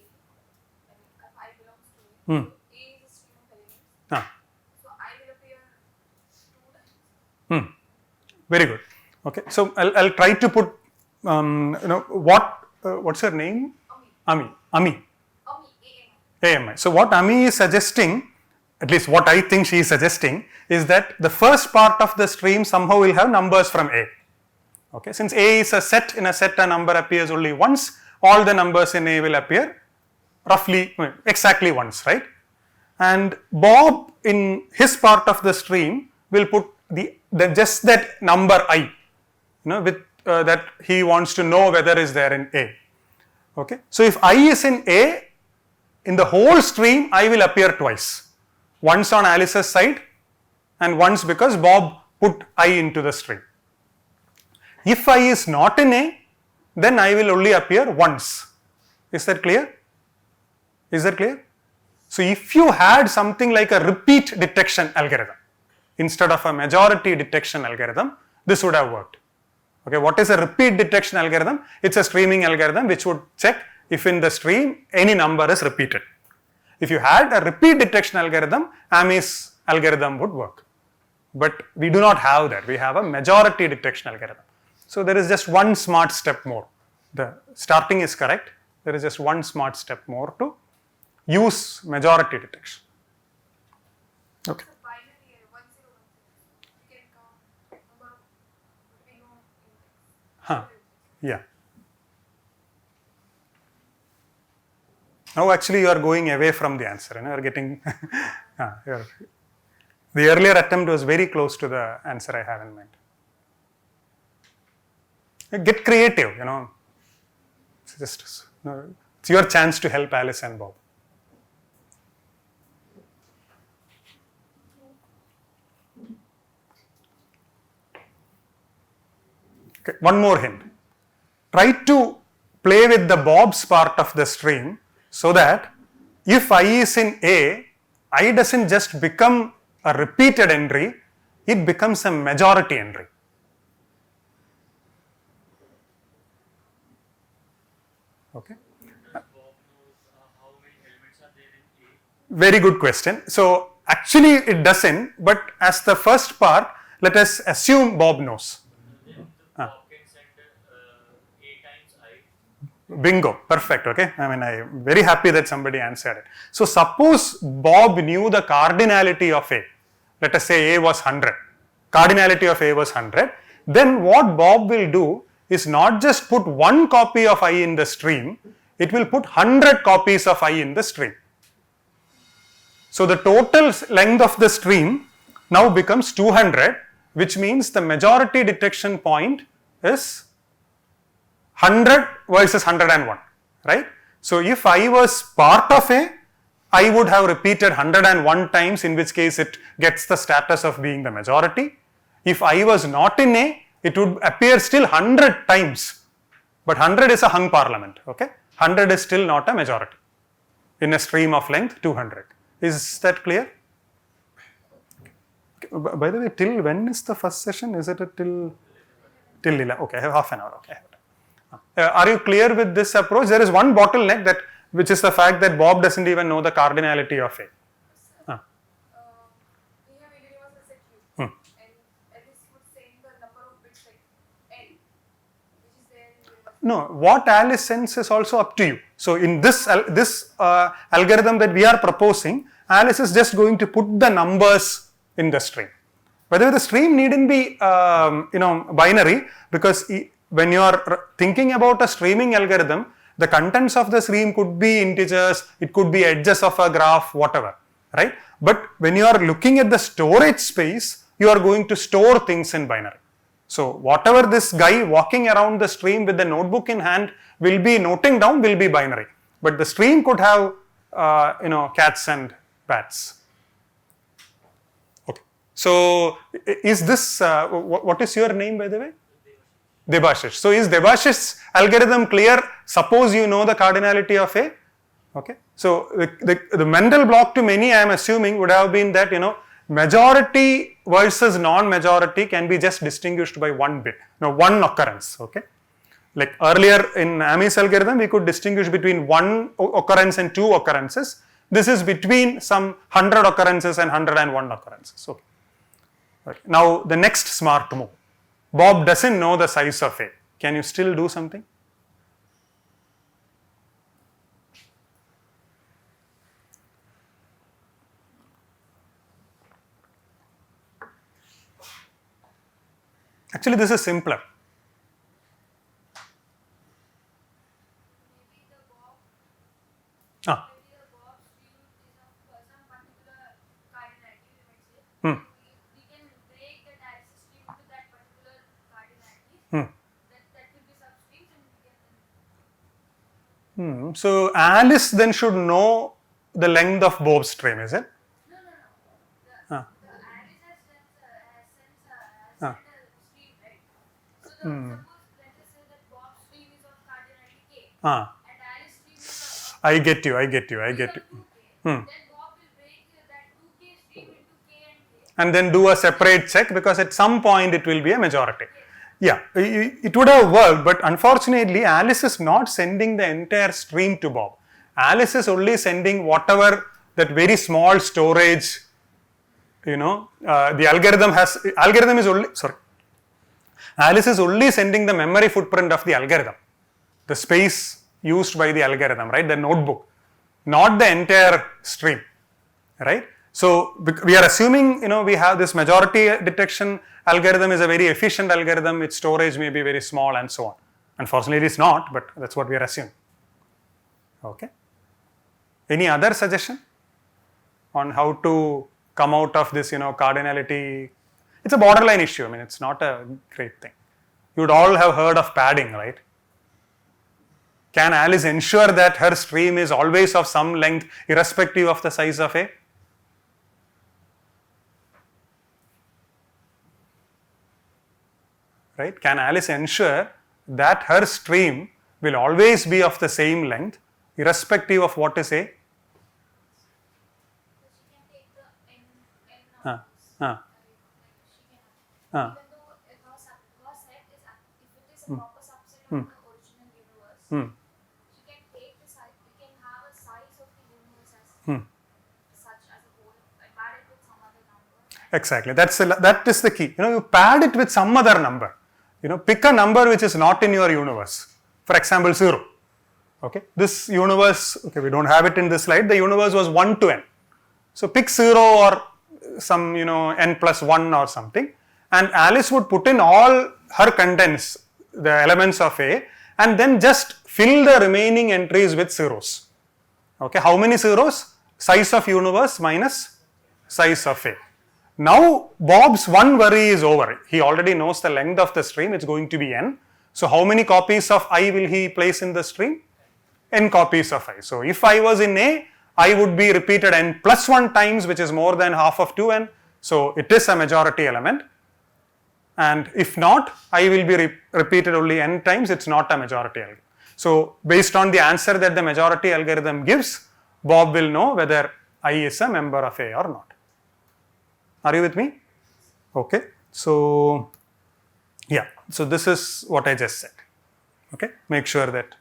and if I belongs to A, A is a stream of elements. So I will appear 2 times. Very good. Okay, so I'll try to put what's her name? Ami. AMI. So what Ami is suggesting, at least what I think she is suggesting, is that the first part of the stream somehow will have numbers from A. Okay, since A is a set, in a set a number appears only once, all the numbers in A will appear roughly, exactly once, right? And Bob in his part of the stream will put just that number I, with that he wants to know whether is there in A. Okay, so if I is in A, in the whole stream I will appear twice, once on Alice's side and once because Bob put I into the stream. If I is not in A, then I will only appear once. Is that clear? Is that clear? So if you had something like a repeat detection algorithm instead of a majority detection algorithm, this would have worked. Okay, what is a repeat detection algorithm? It's a streaming algorithm which would check if in the stream any number is repeated. If you had a repeat detection algorithm, Ami's algorithm would work. But we do not have that. We have a majority detection algorithm. So there is just one smart step more. The starting is correct. There is just one smart step more to use majority detection. Okay. So binary 1 0 1 0. You can count number we know in Yeah. Now actually you are going away from the answer. You are getting the earlier attempt was very close to the answer I have in mind. Get creative, It's your chance to help Alice and Bob. Okay, one more hint. Try to play with the Bob's part of the stream so that if I is in A, I doesn't just become a repeated entry, it becomes a majority entry. Okay. Bob knows how many elements are there in A. Very good question. So actually it doesn't, but as the first part, let us assume Bob knows. Then Bob can send A times I. Bingo, perfect. Okay, I'm very happy that somebody answered it. So suppose Bob knew the cardinality of A. Let us say A was 100. Cardinality of A was 100. Then what Bob will do is not just put one copy of I in the stream, it will put 100 copies of I in the stream. So the total length of the stream now becomes 200, which means the majority detection point is 100 versus 101, right? So if I was part of A, I would have repeated 101 times, in which case it gets the status of being the majority. If I was not in A, it would appear still 100 times, But 100 is a hung parliament, okay? 100 is still not a majority in a stream of length 200. Is that clear? By the way, till when is the first session? Is it till 11? Okay, I have half an hour. Okay. Are you clear with this approach? There is one bottleneck that, which is the fact that Bob doesn't even know the cardinality of A. We have a universal set U, and Alice would say the number of bits like N, which is there in universal. No, what Alice sends is also up to you. So in this algorithm that we are proposing, Alice is just going to put the numbers in the stream. By the way, the stream needn't be binary, because when you are thinking about a streaming algorithm, the contents of the stream could be integers, it could be edges of a graph, whatever, right? But when you are looking at the storage space, you are going to store things in binary. So whatever this guy walking around the stream with the notebook in hand will be noting down will be binary. But the stream could have cats and bats. Okay. So is this what is your name, by the way? Debashish. So is Debashish's algorithm clear? Suppose you know the cardinality of A. Okay. So the mental block to many, I am assuming, would have been that majority versus non-majority can be just distinguished by one bit, one occurrence. Okay. Like earlier in Amy's algorithm, we could distinguish between one occurrence and two occurrences. This is between some 100 occurrences and 101 occurrences. Okay. Now the next smart move. Bob doesn't know the size of A. Can you still do something? Actually, this is simpler. Maybe the Bob stream is of some particular cardinality, we might say. We can break that Alice's stream to that particular cardinality. That will be substreams, and we get them. So Alice then should know the length of Bob's stream, is it? No. The Alice has sent a stream, right? So suppose let us say that Bob's stream is of cardinality K, and Alice's stream is of I get you. 2K. Then Bob will break that 2K stream into K and K. And then do a separate check, because at some point it will be a majority. Yeah, it would have worked, but unfortunately Alice is not sending the entire stream to Bob. Alice is only sending whatever that very small storage, the algorithm is only, Alice is only sending the memory footprint of the algorithm, the space used by the algorithm, right, the notebook, not the entire stream, right. So we are assuming, we have this majority detection algorithm is a very efficient algorithm, its storage may be very small and so on. Unfortunately, it is not, but that's what we are assuming. Okay. Any other suggestion on how to come out of this, cardinality? It's a borderline issue. I mean, it's not a great thing. You would all have heard of padding, right? Can Alice ensure that her stream is always of some length, irrespective of the size of A? Right? Can Alice ensure that her stream will always be of the same length, irrespective of what is A? So she can take the n numbers. She can even though her set is, if it is a proper subset of the original universe, she can take the size. We can have a size of the universe as such as a whole. Pad it with some other number. Exactly. That is the key. You pad it with some other number. Pick a number which is not in your universe. For example, 0. Okay. This universe, okay, we don't have it in this slide. The universe was 1 to n. So pick 0 or some, n plus 1 or something. And Alice would put in all her contents, the elements of A, and then just fill the remaining entries with zeros. Okay. How many zeros? Size of universe minus size of A. Now Bob's one worry is over. He already knows the length of the stream, it's going to be n. So how many copies of I will he place in the stream? N copies of I. So if I was in A, I would be repeated n plus 1 times, which is more than half of 2n. So it is a majority element. and if not, I will be repeated only n times, it's not a majority algorithm. So based on the answer that the majority algorithm gives, Bob will know whether I is a member of A or not. Are you with me? Okay. So yeah, so this is what I just said. Okay, make sure that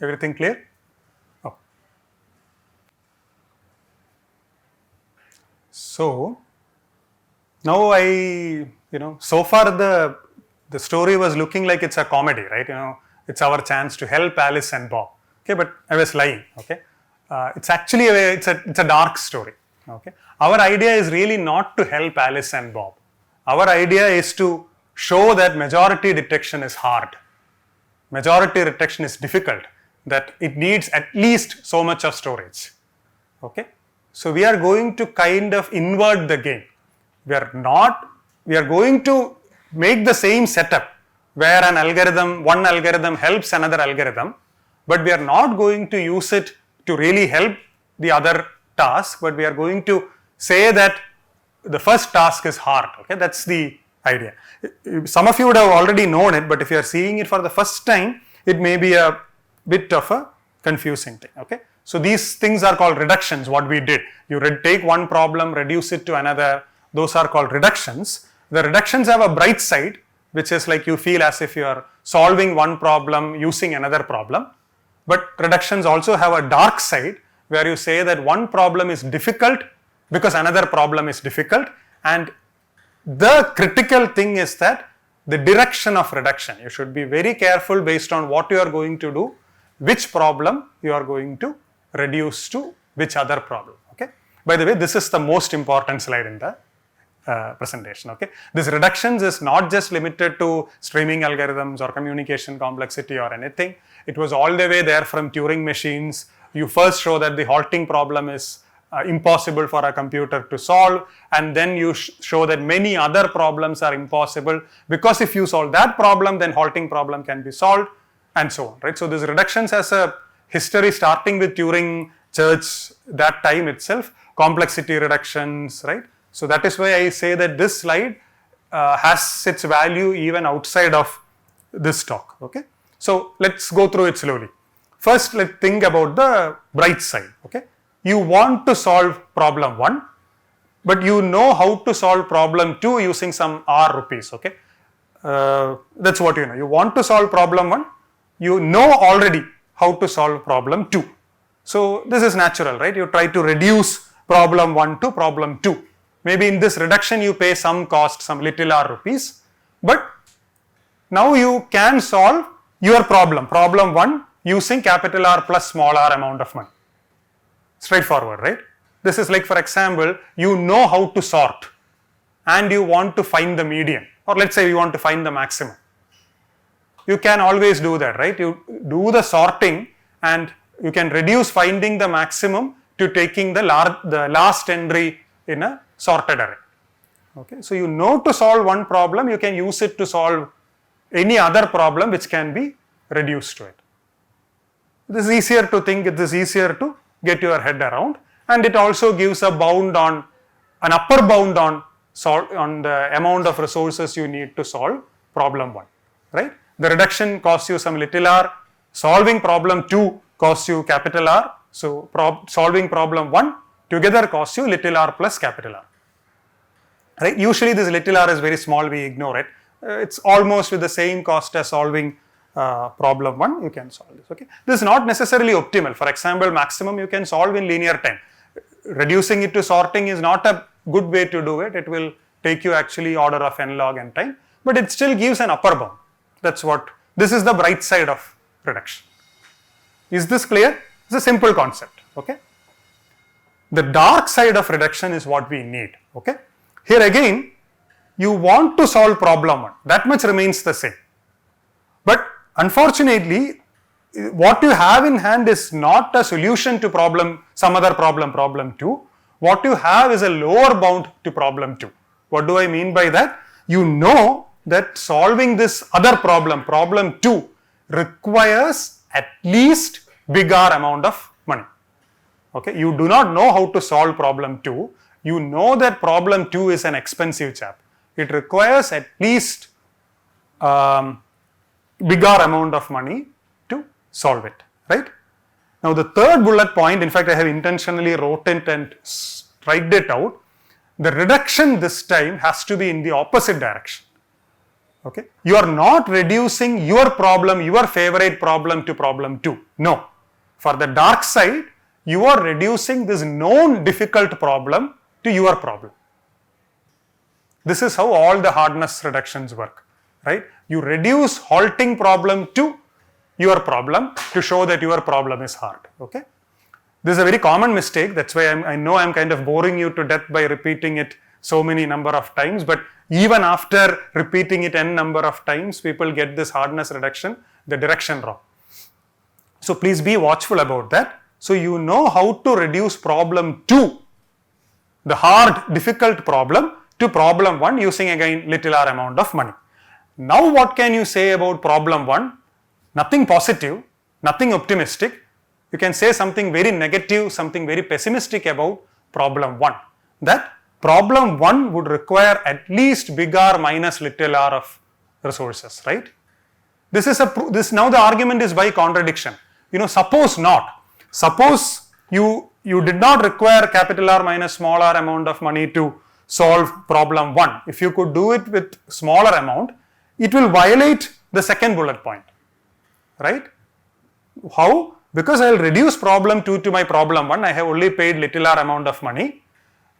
everything clear? Oh. So now so far the story was looking like it's a comedy, right? It's our chance to help Alice and Bob. Okay, but I was lying. Okay, it's actually it's a dark story. Okay, our idea is really not to help Alice and Bob. Our idea is to show that majority detection is hard. Majority detection is difficult, that it needs at least so much of storage. Okay, so we are going to kind of invert the game. We are going to make the same setup where one algorithm helps another algorithm, but we are not going to use it to really help the other task, but we are going to say that the first task is hard. Okay, that's the idea. Some of you would have already known it, but if you are seeing it for the first time, it may be a bit of a confusing thing. Okay, so these things are called reductions. What we did, you take one problem, reduce it to another. Those are called reductions. The reductions have a bright side, which is like you feel as if you are solving one problem using another problem. But reductions also have a dark side, where you say that one problem is difficult because another problem is difficult, and the critical thing is that the direction of reduction. You should be very careful based on what you are going to do, which problem you are going to reduce to which other problem. Okay. By the way, this is the most important slide in the presentation. Okay, this reductions is not just limited to streaming algorithms or communication complexity or anything. It was all the way there from Turing machines. You first show that the halting problem is impossible for a computer to solve, and then you show that many other problems are impossible, because if you solve that problem, then halting problem can be solved, and so on. Right. So this reductions has a history starting with Turing Church, that time itself, complexity reductions, right. So that is why I say that this slide has its value even outside of this talk. Okay, so let's go through it slowly. First, let's think about the bright side. Okay, you want to solve problem 1, but you know how to solve problem 2 using some R rupees. Okay, that's what you know. You want to solve problem 1, you know already how to solve problem 2. So this is natural, right? You try to reduce problem 1 to problem 2. Maybe in this reduction you pay some cost, some little R rupees, but now you can solve your problem 1, using capital R plus small r amount of money. Straightforward, right? This is like, for example, you know how to sort and you want to find the median, or let's say you want to find the maximum. You can always do that, right? You do the sorting and you can reduce finding the maximum to taking the last entry in a sorted array. Okay, so you know to solve one problem, you can use it to solve any other problem which can be reduced to it. This is easier to think, it is easier to get your head around, and it also gives an upper bound on the amount of resources you need to solve problem 1, right? The reduction costs you some little r, solving problem 2 costs you capital R, so solving problem 1 together costs you little r plus capital R. Right? Usually this little r is very small, we ignore it. It's almost with the same cost as solving problem 1, you can solve this. Okay, this is not necessarily optimal. For example, maximum you can solve in linear time. Reducing it to sorting is not a good way to do it. It will take you actually order of n log n time, but it still gives an upper bound. This is the bright side of reduction. Is this clear? It's a simple concept. Okay. The dark side of reduction is what we need. Okay. Here again, you want to solve problem 1. That much remains the same. But unfortunately, what you have in hand is not a solution to some other problem 2. what you have is a lower bound to problem 2. What do I mean by that? You know that solving this other problem, problem 2, requires at least bigger amount of money. Okay, you do not know how to solve problem 2. You know that problem 2 is an expensive chap. It requires at least bigger amount of money to solve it, right? Now the third bullet point, in fact I have intentionally wrote it and striked it out. The reduction this time has to be in the opposite direction. Okay, you are not reducing your problem, your favorite problem to problem 2. No, for the dark side, you are reducing this known difficult problem to your problem. This is how all the hardness reductions work, right? You reduce halting problem to your problem to show that your problem is hard. Okay, this is a very common mistake. That's why I know I'm kind of boring you to death by repeating it so many number of times, but even after repeating it n number of times, people get this hardness reduction, the direction wrong. So please be watchful about that. So you know how to reduce problem 2, the hard difficult problem, to problem 1 using again little r amount of money. Now what can you say about problem 1? Nothing positive, nothing optimistic. You can say something very negative, something very pessimistic about problem 1. That problem 1 would require at least big R minus little r of resources, right? This is now the argument is by contradiction. You know, suppose not. Suppose you did not require capital R minus small r amount of money to solve problem 1. If you could do it with smaller amount, it will violate the second bullet point, right? How? Because I will reduce problem 2 to my problem 1, I have only paid little r amount of money.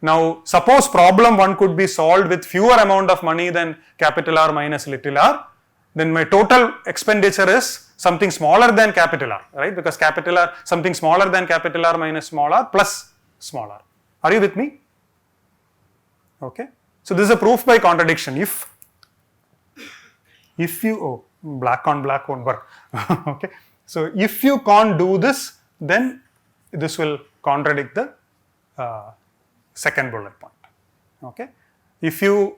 Now suppose problem 1 could be solved with fewer amount of money than capital R minus little r, then my total expenditure is something smaller than capital R, right? Because capital R, something smaller than capital R minus small r plus small r. Are you with me? Okay. So this is a proof by contradiction. If you, black on black won't work. Okay. So if you can't do this, then this will contradict the second bullet point. Okay. If you,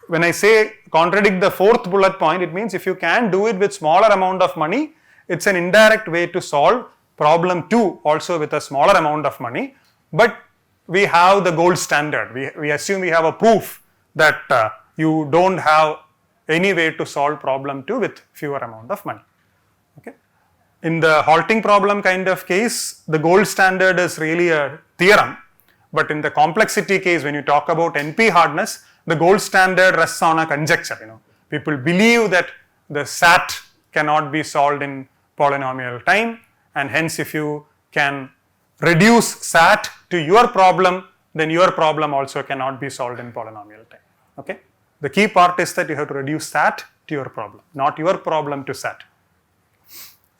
when I say contradict the fourth bullet point, it means if you can do it with smaller amount of money, it's an indirect way to solve problem 2 also with a smaller amount of money. But we have the gold standard. We assume we have a proof that you don't have any way to solve problem 2 with fewer amount of money. Okay. In the halting problem kind of case, the gold standard is really a theorem. But in the complexity case, when you talk about NP hardness, the gold standard rests on a conjecture. You know, people believe that the SAT cannot be solved in polynomial time, and hence if you can reduce SAT to your problem, then your problem also cannot be solved in polynomial time. Okay. The key part is that you have to reduce SAT to your problem, not your problem to SAT.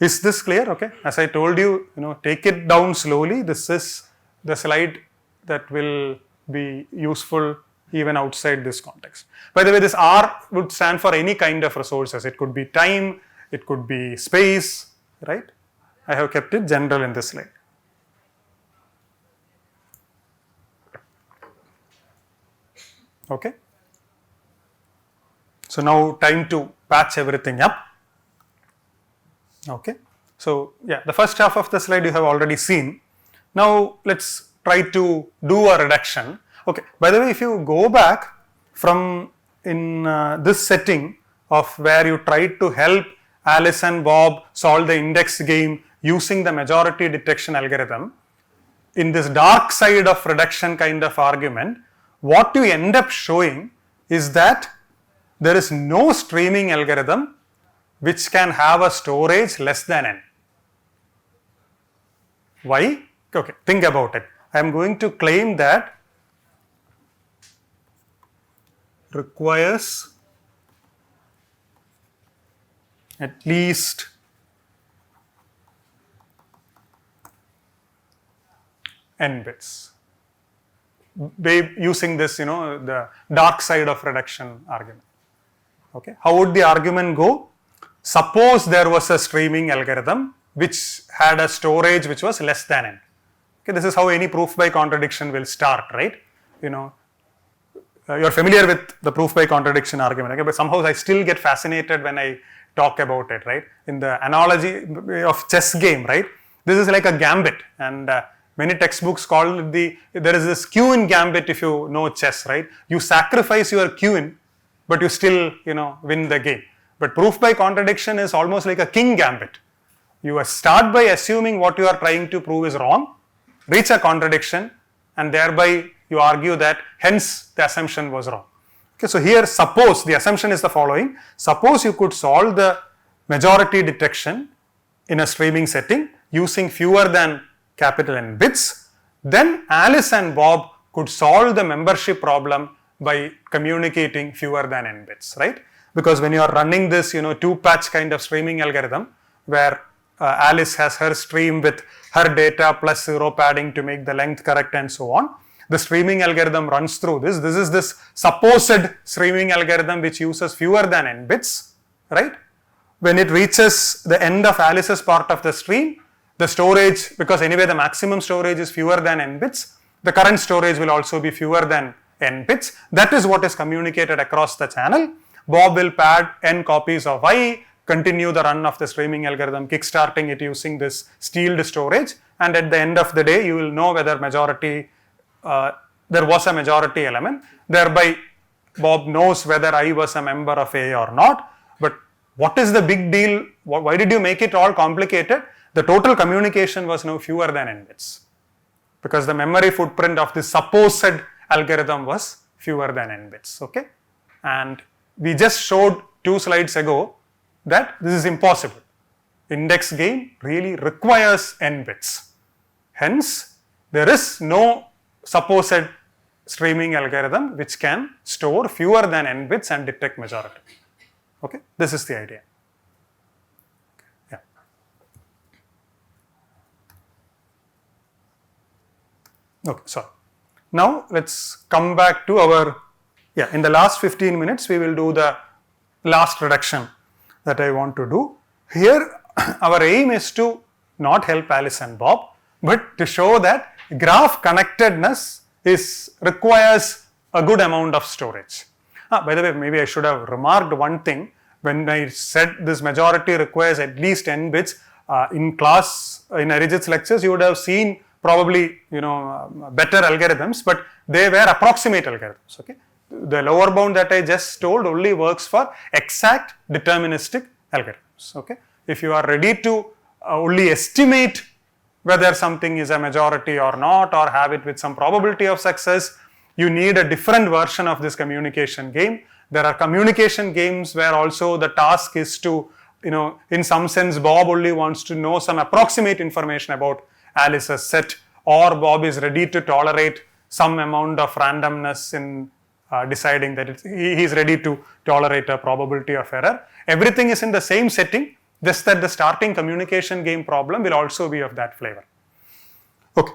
Is this clear? Okay. As I told you, take it down slowly. This is the slide that will be useful even outside this context. By the way, this R would stand for any kind of resources. It could be time, it could be space, right? I have kept it general in this slide. Okay. So now time to patch everything up. Okay. So yeah, the first half of the slide you have already seen. Now let's try to do a reduction. Okay. By the way, if you go back from in this setting of where you tried to help Alice and Bob solve the index game using the majority detection algorithm, in this dark side of reduction kind of argument, what you end up showing is that there is no streaming algorithm which can have a storage less than n. Why? Okay, think about it. I am going to claim that requires at least n bits. Using this, the dark side of reduction argument. Okay, how would the argument go? Suppose there was a streaming algorithm which had a storage which was less than n. Okay, this is how any proof by contradiction will start, right? You know, you're familiar with the proof by contradiction argument, okay? But somehow I still get fascinated when I talk about it, right? In the analogy of chess game, right? This is like a gambit, and many textbooks call it there is this queen gambit if you know chess, right? You sacrifice your queen, but you still, you know, win the game. But proof by contradiction is almost like a king gambit. You start by assuming what you are trying to prove is wrong, reach a contradiction, and thereby you argue that hence the assumption was wrong. Okay, so here suppose the assumption is the following: suppose you could solve the majority detection in a streaming setting using fewer than capital N bits, then Alice and Bob could solve the membership problem by communicating fewer than N bits, right? Because when you are running this, you know, two-patch kind of streaming algorithm where Alice has her stream with her data plus 0 padding to make the length correct and so on, the streaming algorithm runs through this. This is this supposed streaming algorithm which uses fewer than N bits, right? When it reaches the end of Alice's part of the stream, the storage, because anyway the maximum storage is fewer than N bits, the current storage will also be fewer than N bits. That is what is communicated across the channel. Bob will pad N copies of I, continue the run of the streaming algorithm, kickstarting it using this stealed storage, and at the end of the day you will know whether there was a majority element. Thereby Bob knows whether I was a member of A or not. But what is the big deal? Why did you make it all complicated? The total communication was now fewer than N bits, because the memory footprint of this supposed algorithm was fewer than N bits, okay? And we just showed 2 slides ago that this is impossible. Index game really requires N bits. Hence, there is no supposed streaming algorithm which can store fewer than N bits and detect majority. Okay, this is the idea. Yeah. Okay, so now let's come back to our, in the last 15 minutes we will do the last reduction that I want to do. Here our aim is to not help Alice and Bob, but to show that graph connectedness requires a good amount of storage. By the way, maybe I should have remarked one thing. When I said this majority requires at least N bits, in class, in Arijit's lectures, you would have seen probably, better algorithms, but they were approximate algorithms, okay. The lower bound that I just told only works for exact deterministic algorithms, okay. If you are ready to only estimate whether something is a majority or not, or have it with some probability of success, you need a different version of this communication game. There are communication games where also the task is to, in some sense, Bob only wants to know some approximate information about Alice's set, or Bob is ready to tolerate some amount of randomness in deciding that he is ready to tolerate a probability of error. Everything is in the same setting, just that the starting communication game problem will also be of that flavor. Okay,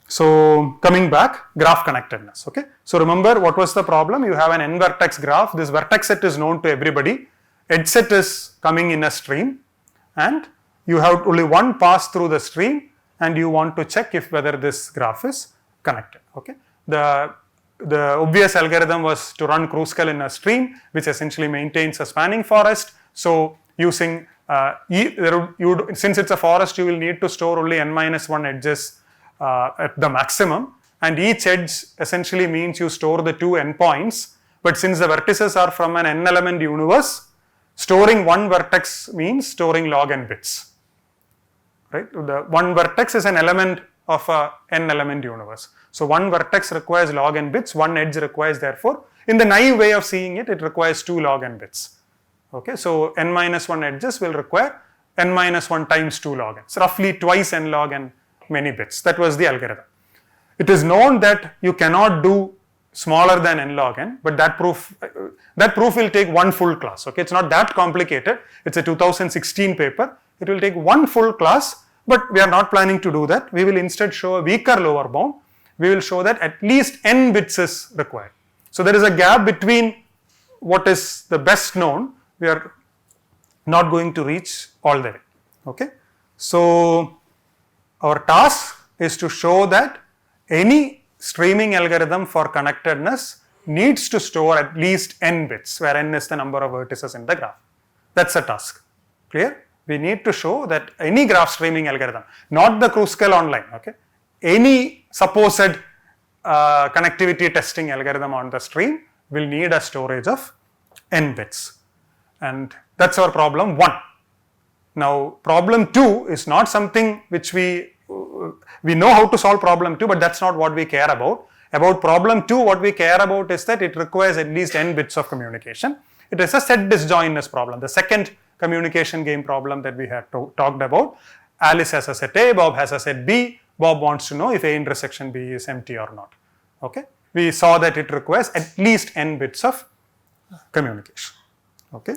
so coming back, graph connectedness. Okay, so remember what was the problem? You have an n vertex graph. This vertex set is known to everybody. Edge set is coming in a stream, and you have only one pass through the stream, and you want to check if whether this graph is connected. Okay, the obvious algorithm was to run Kruskal in a stream, which essentially maintains a spanning forest. So using since it's a forest, you will need to store only n-1 edges at the maximum, and each edge essentially means you store the 2 endpoints. But since the vertices are from an n element universe, storing one vertex means storing log n bits. Right? The one vertex is an element of a n element universe. So one vertex requires log n bits, one edge requires, therefore, in the naive way of seeing it, it requires 2 log n bits. Okay, so n-1 edges will require n-1 times 2 log n. It's roughly twice n log n many bits. That was the algorithm. It is known that you cannot do smaller than n log n, but that proof will take one full class. Okay, it's not that complicated. It's a 2016 paper. It will take one full class, but we are not planning to do that. We will instead show a weaker lower bound. We will show that at least n bits is required. So there is a gap between what is the best known. We are not going to reach all the way. Okay, so our task is to show that any streaming algorithm for connectedness needs to store at least n bits, where n is the number of vertices in the graph. That's a task. Clear? We need to show that any graph streaming algorithm, not the Kruskal online, okay, any supposed connectivity testing algorithm on the stream will need a storage of n bits, and that's our problem 1. Now problem 2 is not something which we know how to solve problem 2, but that's not what we care about. About problem 2, what we care about is that it requires at least n bits of communication. It is a set disjointness problem, the second communication game problem that we had talked about. Alice has a set A, Bob has a set B. Bob wants to know if A intersection B is empty or not. Okay, we saw that it requires at least n bits of communication. Okay,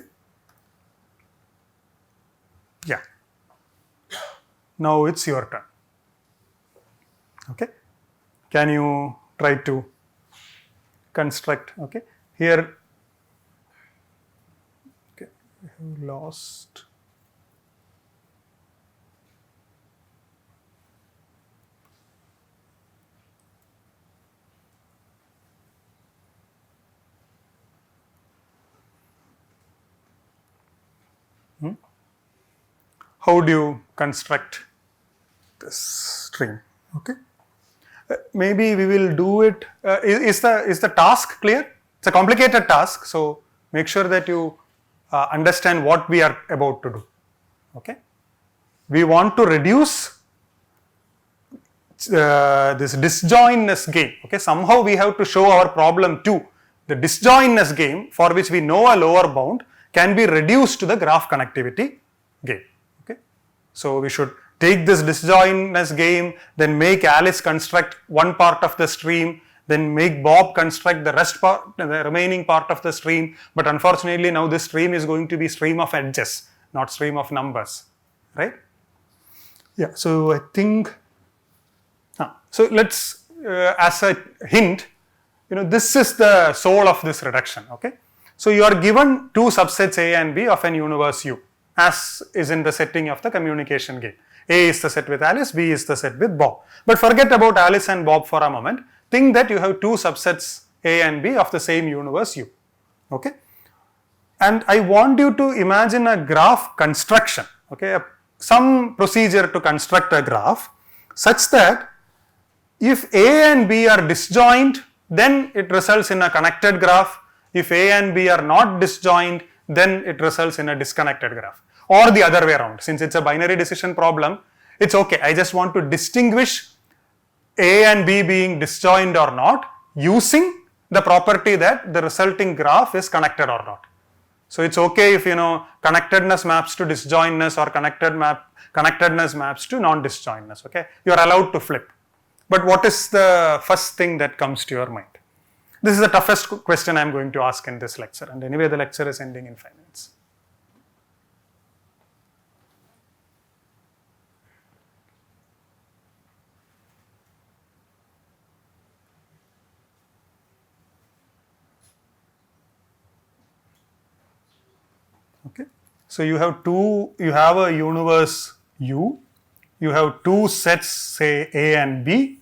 yeah. Now it's your turn. Okay, can you try to construct? Okay, here. Okay, we have lost. How do you construct this stream? Okay, maybe we will do it. Is the task clear? It's a complicated task, so make sure that you understand what we are about to do. Okay, we want to reduce this disjointness game. Okay, somehow we have to show our problem 2. The disjointness game, for which we know a lower bound, can be reduced to the graph connectivity game. Okay, so we should take this disjointness game, then make Alice construct one part of the stream, then make Bob construct the remaining part of the stream. But unfortunately, now this stream is going to be stream of edges, not stream of numbers, right? Yeah. So I think. So let's, as a hint, this is the soul of this reduction. Okay. So you are given two subsets A and B of an universe U, as is in the setting of the communication game. A is the set with Alice, B is the set with Bob. But forget about Alice and Bob for a moment. Think that you have two subsets A and B of the same universe U. Okay. And I want you to imagine a graph construction. Okay. Some procedure to construct a graph such that if A and B are disjoint, then it results in a connected graph. If A and B are not disjoint, then it results in a disconnected graph. Or the other way around. Since it's a binary decision problem, it's okay. I just want to distinguish A and B being disjoint or not using the property that the resulting graph is connected or not. So it's okay if connectedness maps to disjointness or connectedness maps to non-disjointness. Okay, you are allowed to flip. But what is the first thing that comes to your mind? This is the toughest question I am going to ask in this lecture, and anyway the lecture is ending in 5 minutes. Okay, so you have a universe U, you have two sets, say A and B,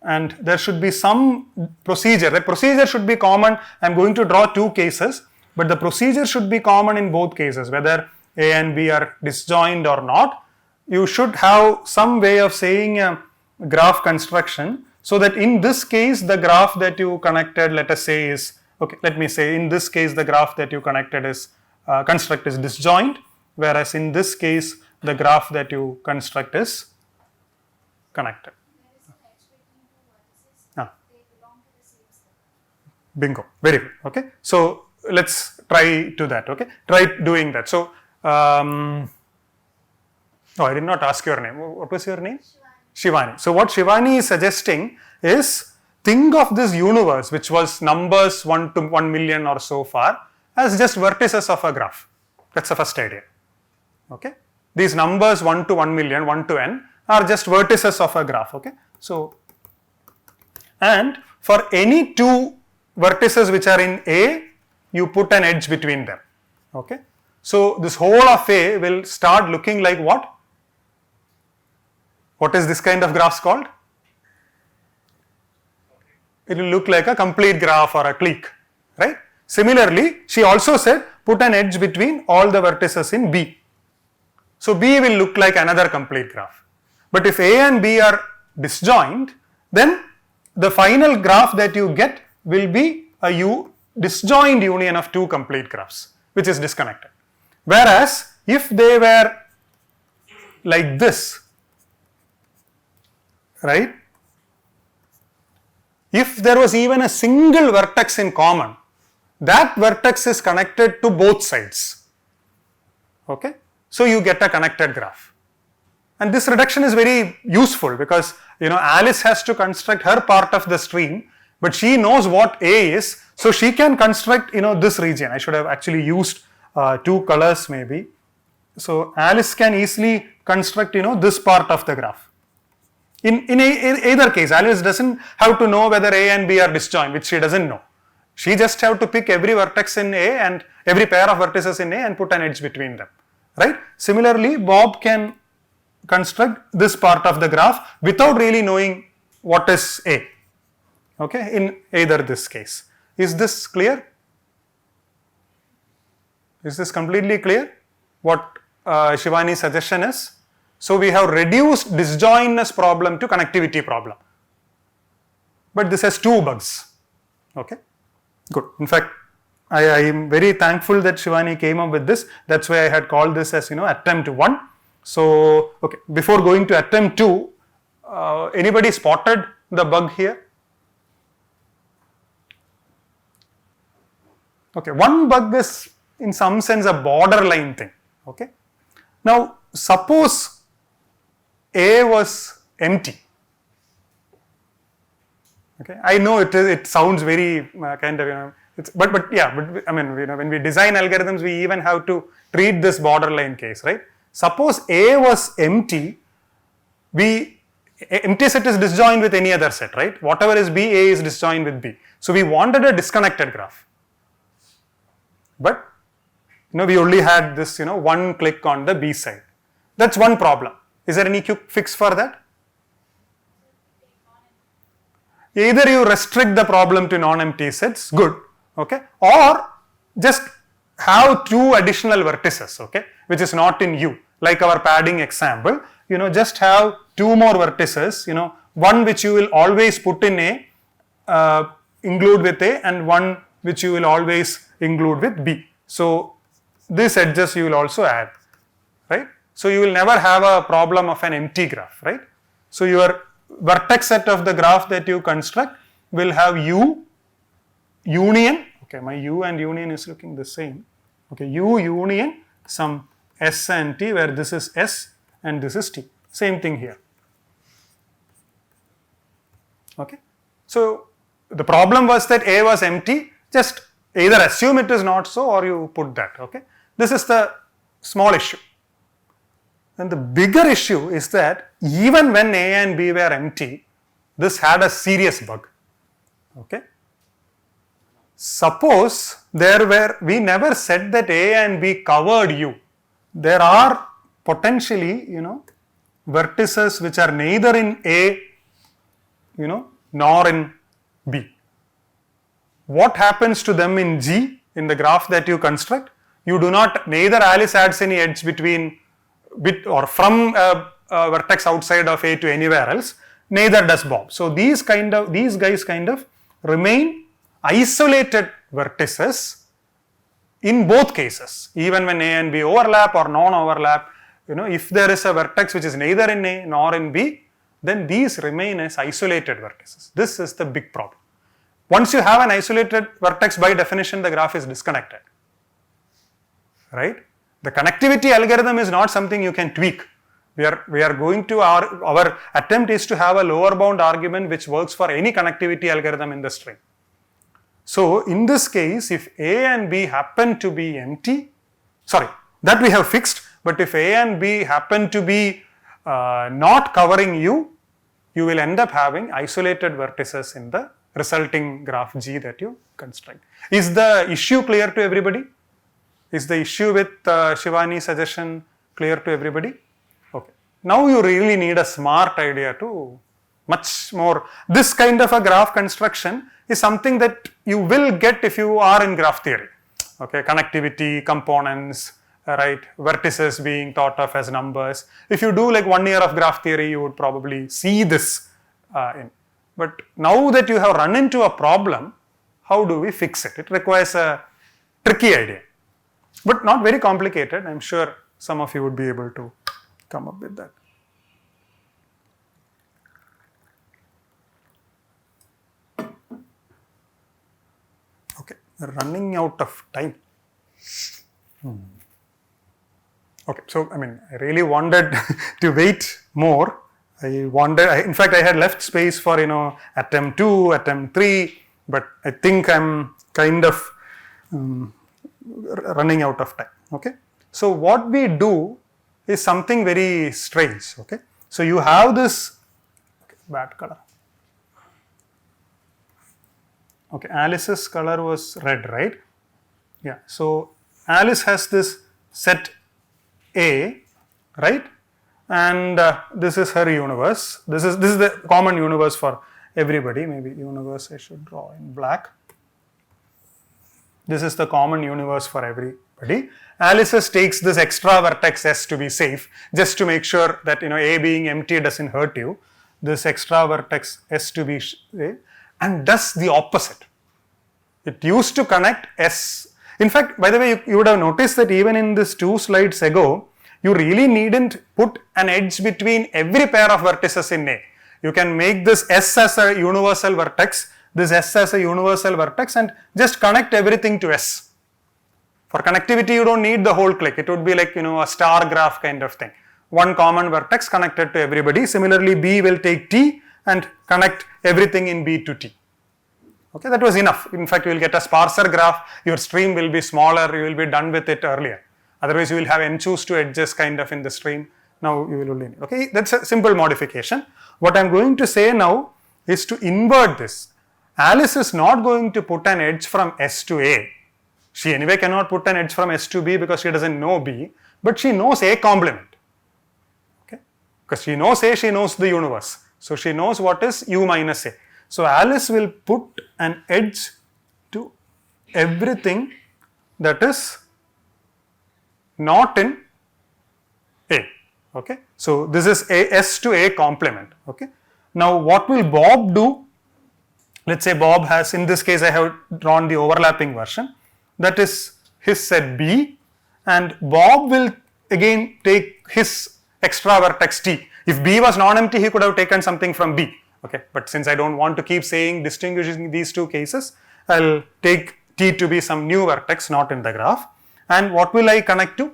and there should be some procedure. The procedure should be common. I am going to draw two cases, but the procedure should be common in both cases, whether A and B are disjoint or not. You should have some way of saying a graph construction, so that in this case the graph that you connected, let us say is, okay, let me say in this case the graph that you connected is construct is disjoint, whereas in this case the graph that you construct is connected. Bingo, very good. Okay, so let's try to that. Okay, try doing that. So, I did not ask your name. What was your name? Shivani. So what Shivani is suggesting is, think of this universe, which was numbers 1 to 1 million or so far, as just vertices of a graph. That's the first idea. Okay, these numbers 1 to 1 million, 1 to n are just vertices of a graph. Okay, so and for any two vertices which are in A, you put an edge between them. Okay, so this whole of A will start looking like what? What is this kind of graphs called? It will look like a complete graph or a clique, right? Similarly, she also said put an edge between all the vertices in B. So B will look like another complete graph. But if A and B are disjoint, then the final graph that you get will be a disjoint union of two complete graphs, which is disconnected. Whereas if they were like this, right? If there was even a single vertex in common, that vertex is connected to both sides. Okay? So you get a connected graph. And this reduction is very useful because Alice has to construct her part of the stream, but she knows what A is, so she can construct this region. I should have actually used two colors maybe. So Alice can easily construct this part of the graph. In either case, Alice doesn't have to know whether A and B are disjoint, which she doesn't know. She just have to pick every vertex in A and every pair of vertices in A and put an edge between them, right? Similarly, Bob can construct this part of the graph without really knowing what is A, okay, in either this case. Is this clear? Is this completely clear what Shivani's suggestion is? So we have reduced disjointness problem to connectivity problem, but this has two bugs, okay, good. In fact, I am very thankful that Shivani came up with this. That's why I had called this as attempt 1. So okay, before going to attempt 2, anybody spotted the bug here? Okay, one bug is in some sense a borderline thing, okay. Now suppose A was empty. Okay, I know it sounds very kind of but I mean when we design algorithms we even have to treat this borderline case, right? Suppose A was empty, empty set is disjoint with any other set, right? Whatever is B, A is disjoint with B. So we wanted a disconnected graph, but we only had this one click on the B side. That's one problem. Is there any quick fix for that? Either you restrict the problem to non-empty sets, good, okay, or just have two additional vertices, okay, which is not in U, like our padding example, just have two more vertices, one which you will always put in A, include with A, and one which you will always include with B. So these edges you will also add, right? So you will never have a problem of an empty graph, right? So your vertex set of the graph that you construct will have U union, okay, my U and union is looking the same, okay, U union some S and T, where this is S and this is T, same thing here, okay. So the problem was that A was empty, just either assume it is not so or you put that, okay. This is the small issue. And the bigger issue is that even when A and B were empty, this had a serious bug, okay. Suppose we never said that A and B covered U. There are potentially, vertices which are neither in A, nor in B. What happens to them in G, in the graph that you construct? You do not, neither Alice adds any edge between or from a vertex outside of A to anywhere else, neither does Bob. So these guys kind of remain isolated vertices in both cases, even when A and B overlap or non-overlap. If there is a vertex which is neither in A nor in B, then these remain as isolated vertices. This is the big problem. Once you have an isolated vertex, by definition the graph is disconnected, right? The connectivity algorithm is not something you can tweak. We are going to our attempt is to have a lower bound argument which works for any connectivity algorithm in the string. So in this case, if A and B happen to be empty, that we have fixed, but if A and B happen to be not covering U, you will end up having isolated vertices in the resulting graph G that you construct. Is the issue clear to everybody? Is the issue with Shivani's suggestion clear to everybody? Okay. Now you really need a smart idea to much more. This kind of a graph construction is something that you will get if you are in graph theory. Okay, connectivity, components, right, vertices being thought of as numbers. If you do like 1 year of graph theory, you would probably see this in. But now that you have run into a problem, how do we fix it? It requires a tricky idea, but not very complicated. I'm sure some of you would be able to come up with that. Okay, we're running out of time. Okay, so I mean, I really wanted to wait more. In fact, I had left space for, attempt 2, attempt 3, but I think I'm kind of running out of time. Okay, so what we do is something very strange. Okay, so you have this, bad color. Okay, Alice's color was red, right? Yeah, so Alice has this set A, right? And this is her universe. This is the common universe for everybody. Maybe universe I should draw in black. This is the common universe for everybody. Alice takes this extra vertex S to be safe, just to make sure that A being empty doesn't hurt you. This extra vertex S to be safe, and does the opposite. It used to connect S. In fact, by the way, you would have noticed that even in this 2 slides ago, you really needn't put an edge between every pair of vertices in A. You can make this S as a universal vertex, this S as a universal vertex, and just connect everything to S. For connectivity, you don't need the whole clique. It would be like, a star graph kind of thing. One common vertex connected to everybody. Similarly, B will take T and connect everything in B to T. Okay, that was enough. In fact, you will get a sparser graph. Your stream will be smaller. You will be done with it earlier. Otherwise, you will have n choose 2 edges kind of in the stream. Now you will only need. Okay, that's a simple modification. What I'm going to say now is to invert this. Alice is not going to put an edge from S to A. She anyway cannot put an edge from S to B because she doesn't know B, but she knows A complement. Okay, because she knows A, she knows the universe. So she knows what is U minus A. So Alice will put an edge to everything that is not in A. Okay, so this is A, S to A complement. Okay, now what will Bob do? Let's say Bob has, in this case I have drawn the overlapping version, that is his set B, and Bob will again take his extra vertex T. If B was non-empty, he could have taken something from B. Okay, but since I don't want to keep distinguishing these 2 cases, I'll take T to be some new vertex not in the graph. And what will I connect to?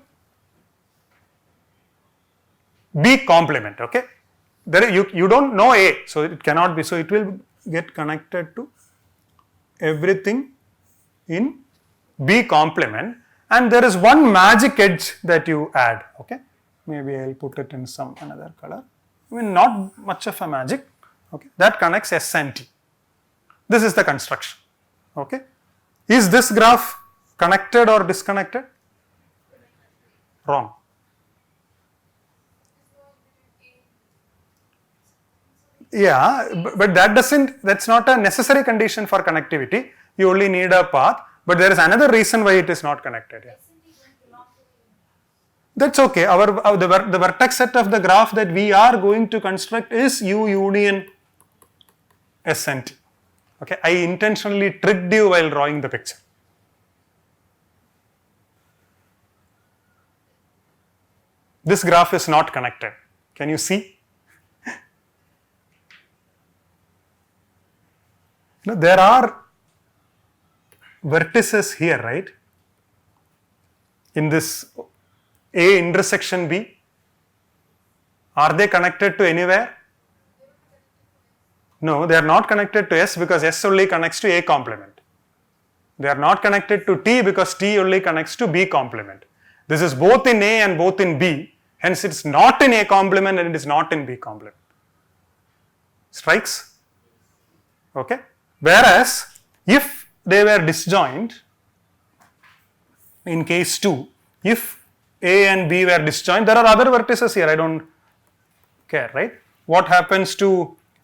B complement. Okay, there you don't know A, so it cannot be. So it will get connected to everything in B complement, and there is one magic edge that you add. Okay, maybe I'll put it in some another color. I mean, not much of a magic. Okay, that connects S and T. This is the construction. Okay, is this graph connected or disconnected? Wrong. Yeah, but that's not a necessary condition for connectivity. You only need a path, but there is another reason why it is not connected. Yeah. That's okay. The vertex set of the graph that we are going to construct is U union S and T. Okay, I intentionally tricked you while drawing the picture. This graph is not connected. Can you see? Now, there are vertices here, right? In this A intersection B. Are they connected to anywhere? No, they are not connected to S because S only connects to A complement. They are not connected to T because T only connects to B complement. This is both in A and both in B. Hence, it is not in A complement and it is not in B complement. Strikes? Okay. Whereas, if they were disjoint, in case 2, if A and B were disjoint, there are other vertices here. I don't care, right? What happens to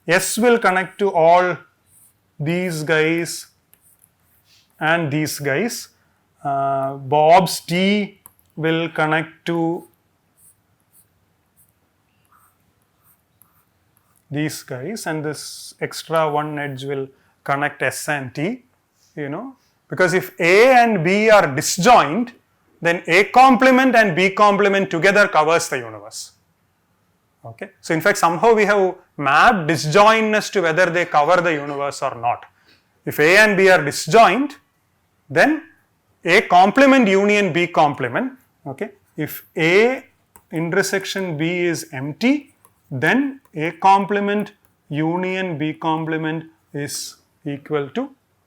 S will connect to all these guys and these guys. Bob's T will connect to these guys, and this extra one edge will connect S and T, because if A and B are disjoint, then A complement and B complement together covers the universe. Okay, so in fact somehow we have mapped disjointness to whether they cover the universe or not. If A and B are disjoint, then A complement union B complement. Okay, if A intersection B is empty, then A complement union B complement is equal to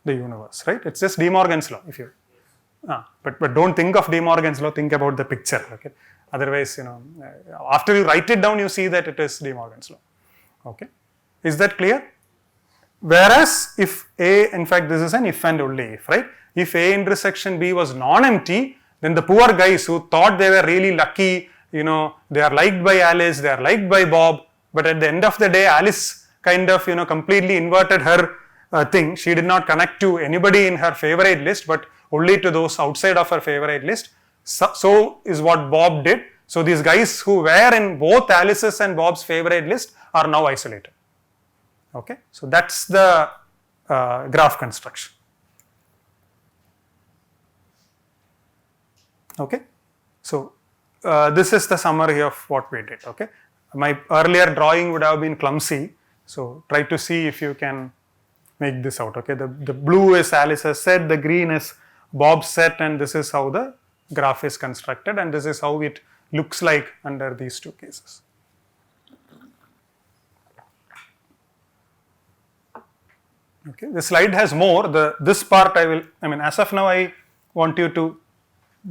the universe, right? It's just De Morgan's law. If you, but don't think of De Morgan's law. Think about the picture. Okay, otherwise, after you write it down, you see that it is De Morgan's law. Okay, is that clear? Whereas if A, in fact, this is an if and only if, right? If A intersection B was non-empty, then the poor guys who thought they were really lucky, they are liked by Alice, they are liked by Bob, but at the end of the day, Alice kind of, completely inverted her thing. She did not connect to anybody in her favorite list, but only to those outside of her favorite list. So is what Bob did. So these guys who were in both Alice's and Bob's favorite list are now isolated. Okay, so that's the graph construction. Okay, so this is the summary of what we did. Okay, my earlier drawing would have been clumsy, so try to see if you can make this out. Okay, the blue is Alice's set, the green is Bob's set, and this is how the graph is constructed, and this is how it looks like under these two cases. Okay, the slide has more. This part as of now I want you to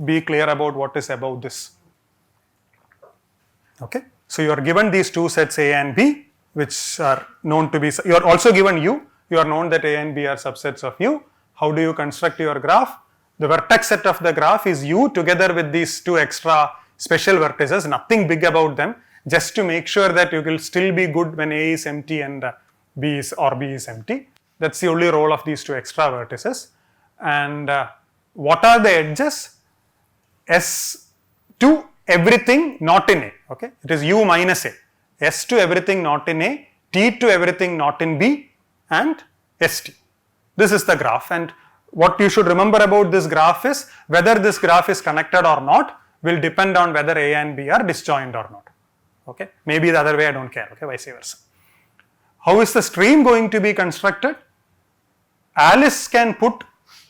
be clear about what is above this. Okay, so you are given these two sets A and B, which are known to be, you are also given U, you are known that A and B are subsets of U. How do you construct your graph? The vertex set of the graph is U together with these two extra special vertices, nothing big about them, just to make sure that you will still be good when A is empty and B is empty. That's the only role of these two extra vertices. And what are the edges? S to everything not in A. Okay, it is U minus A. S to everything not in A, T to everything not in B, and ST. This is the graph, and what you should remember about this graph is whether this graph is connected or not will depend on whether A and B are disjoint or not. Okay, maybe the other way, I don't care. Okay, vice versa. How is the stream going to be constructed? Alice can put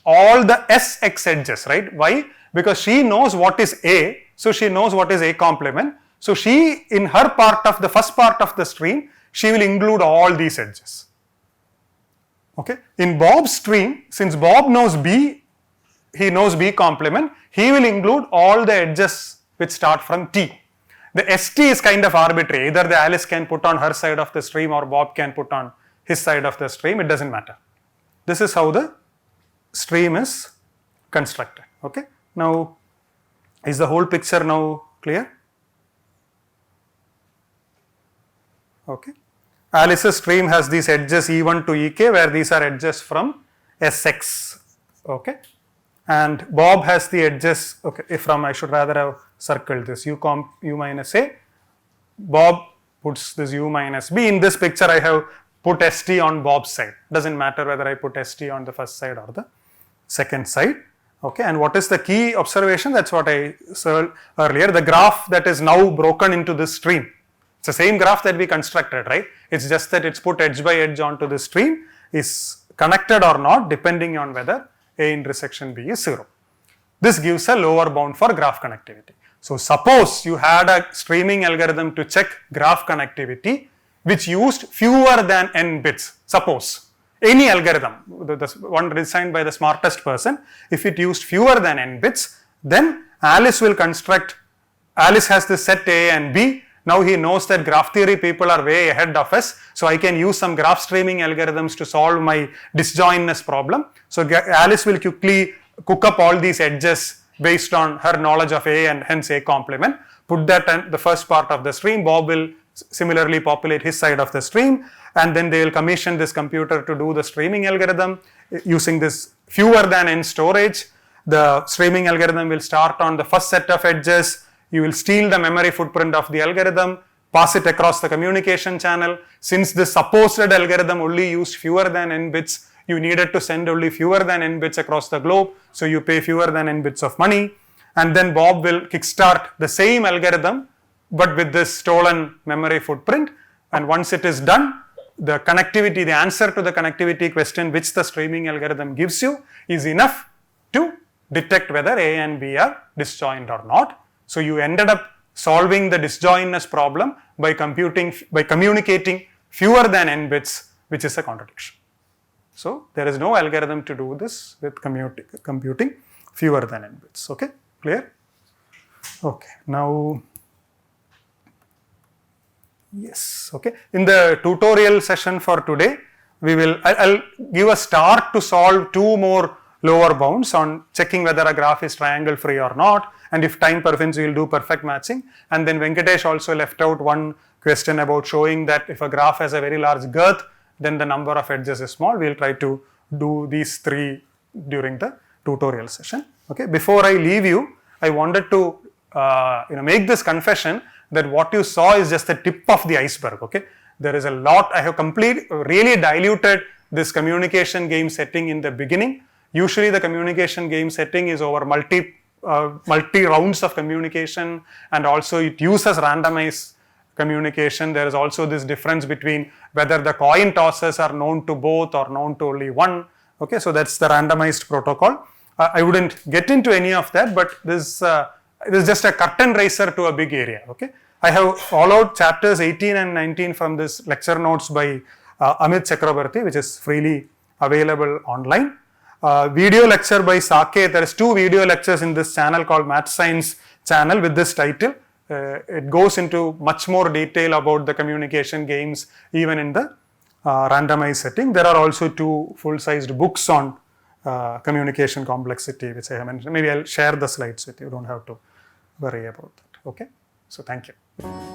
all the SX edges, right? Why? Because she knows what is A, so she knows what is A complement. So she, in her part of the first part of the stream, she will include all these edges. Okay. In Bob's stream, since Bob knows B, he knows B complement, he will include all the edges which start from T. The ST is kind of arbitrary. Either the Alice can put on her side of the stream or Bob can put on his side of the stream. It doesn't matter. This is how the stream is constructed. Okay. Now, is the whole picture now clear? Okay. Alice's stream has these edges E1 to Ek, where these are edges from Sx. Okay. And Bob has the edges, okay, I should rather have circled this U minus A. Bob puts this U minus B. In this picture, I have put ST on Bob's side. Doesn't matter whether I put ST on the first side or the second side. Okay, and what is the key observation? That's what I said earlier. The graph that is now broken into this stream. It's the same graph that we constructed, right? It's just that it's put edge by edge onto the stream is connected or not depending on whether A intersection B is 0. This gives a lower bound for graph connectivity. So suppose you had a streaming algorithm to check graph connectivity which used fewer than n bits. Suppose any algorithm, the one designed by the smartest person, if it used fewer than n bits, then Alice will construct, Alice has this set A and B. Now he knows that graph theory people are way ahead of us, so I can use some graph streaming algorithms to solve my disjointness problem. So Alice will quickly cook up all these edges based on her knowledge of A and hence A complement, put that in the first part of the stream. Bob will similarly populate his side of the stream, and then they will commission this computer to do the streaming algorithm using this fewer than n storage. The streaming algorithm will start on the first set of edges. You will steal the memory footprint of the algorithm, pass it across the communication channel. Since this supposed algorithm only used fewer than n bits, you needed to send only fewer than n bits across the globe, so you pay fewer than n bits of money. And then Bob will kickstart the same algorithm but with this stolen memory footprint, and once it is done, the connectivity, the answer to the connectivity question which the streaming algorithm gives you is enough to detect whether A and B are disjoint or not. So you ended up solving the disjointness problem by communicating fewer than n bits, which is a contradiction. So there is no algorithm to do this with computing fewer than n bits. Okay, clear? Okay, now yes, okay. In the tutorial session for today, I'll give a start to solve 2 more lower bounds on checking whether a graph is triangle free or not, and if time permits, we will do perfect matching. And then Venkatesh also left out one question about showing that if a graph has a very large girth, then the number of edges is small. We will try to do these 3 during the tutorial session. Okay. Before I leave you, I wanted to make this confession that what you saw is just the tip of the iceberg. Okay. There is a lot. I have really diluted this communication game setting in the beginning. Usually the communication game setting is over multi rounds of communication, and also it uses randomized communication. There is also this difference between whether the coin tosses are known to both or known to only one. Okay, so that's the randomized protocol. I wouldn't get into any of that, but this is just a curtain raiser to a big area. Okay, I have followed chapters 18 and 19 from this lecture notes by Amit Chakrabarty, which is freely available online. Video lecture by Sake. There is 2 video lectures in this channel called Math Science channel with this title. It goes into much more detail about the communication games even in the randomized setting. There are also 2 full-sized books on communication complexity, which I have mentioned. Maybe I'll share the slides with you. You don't have to worry about that. Okay. So thank you.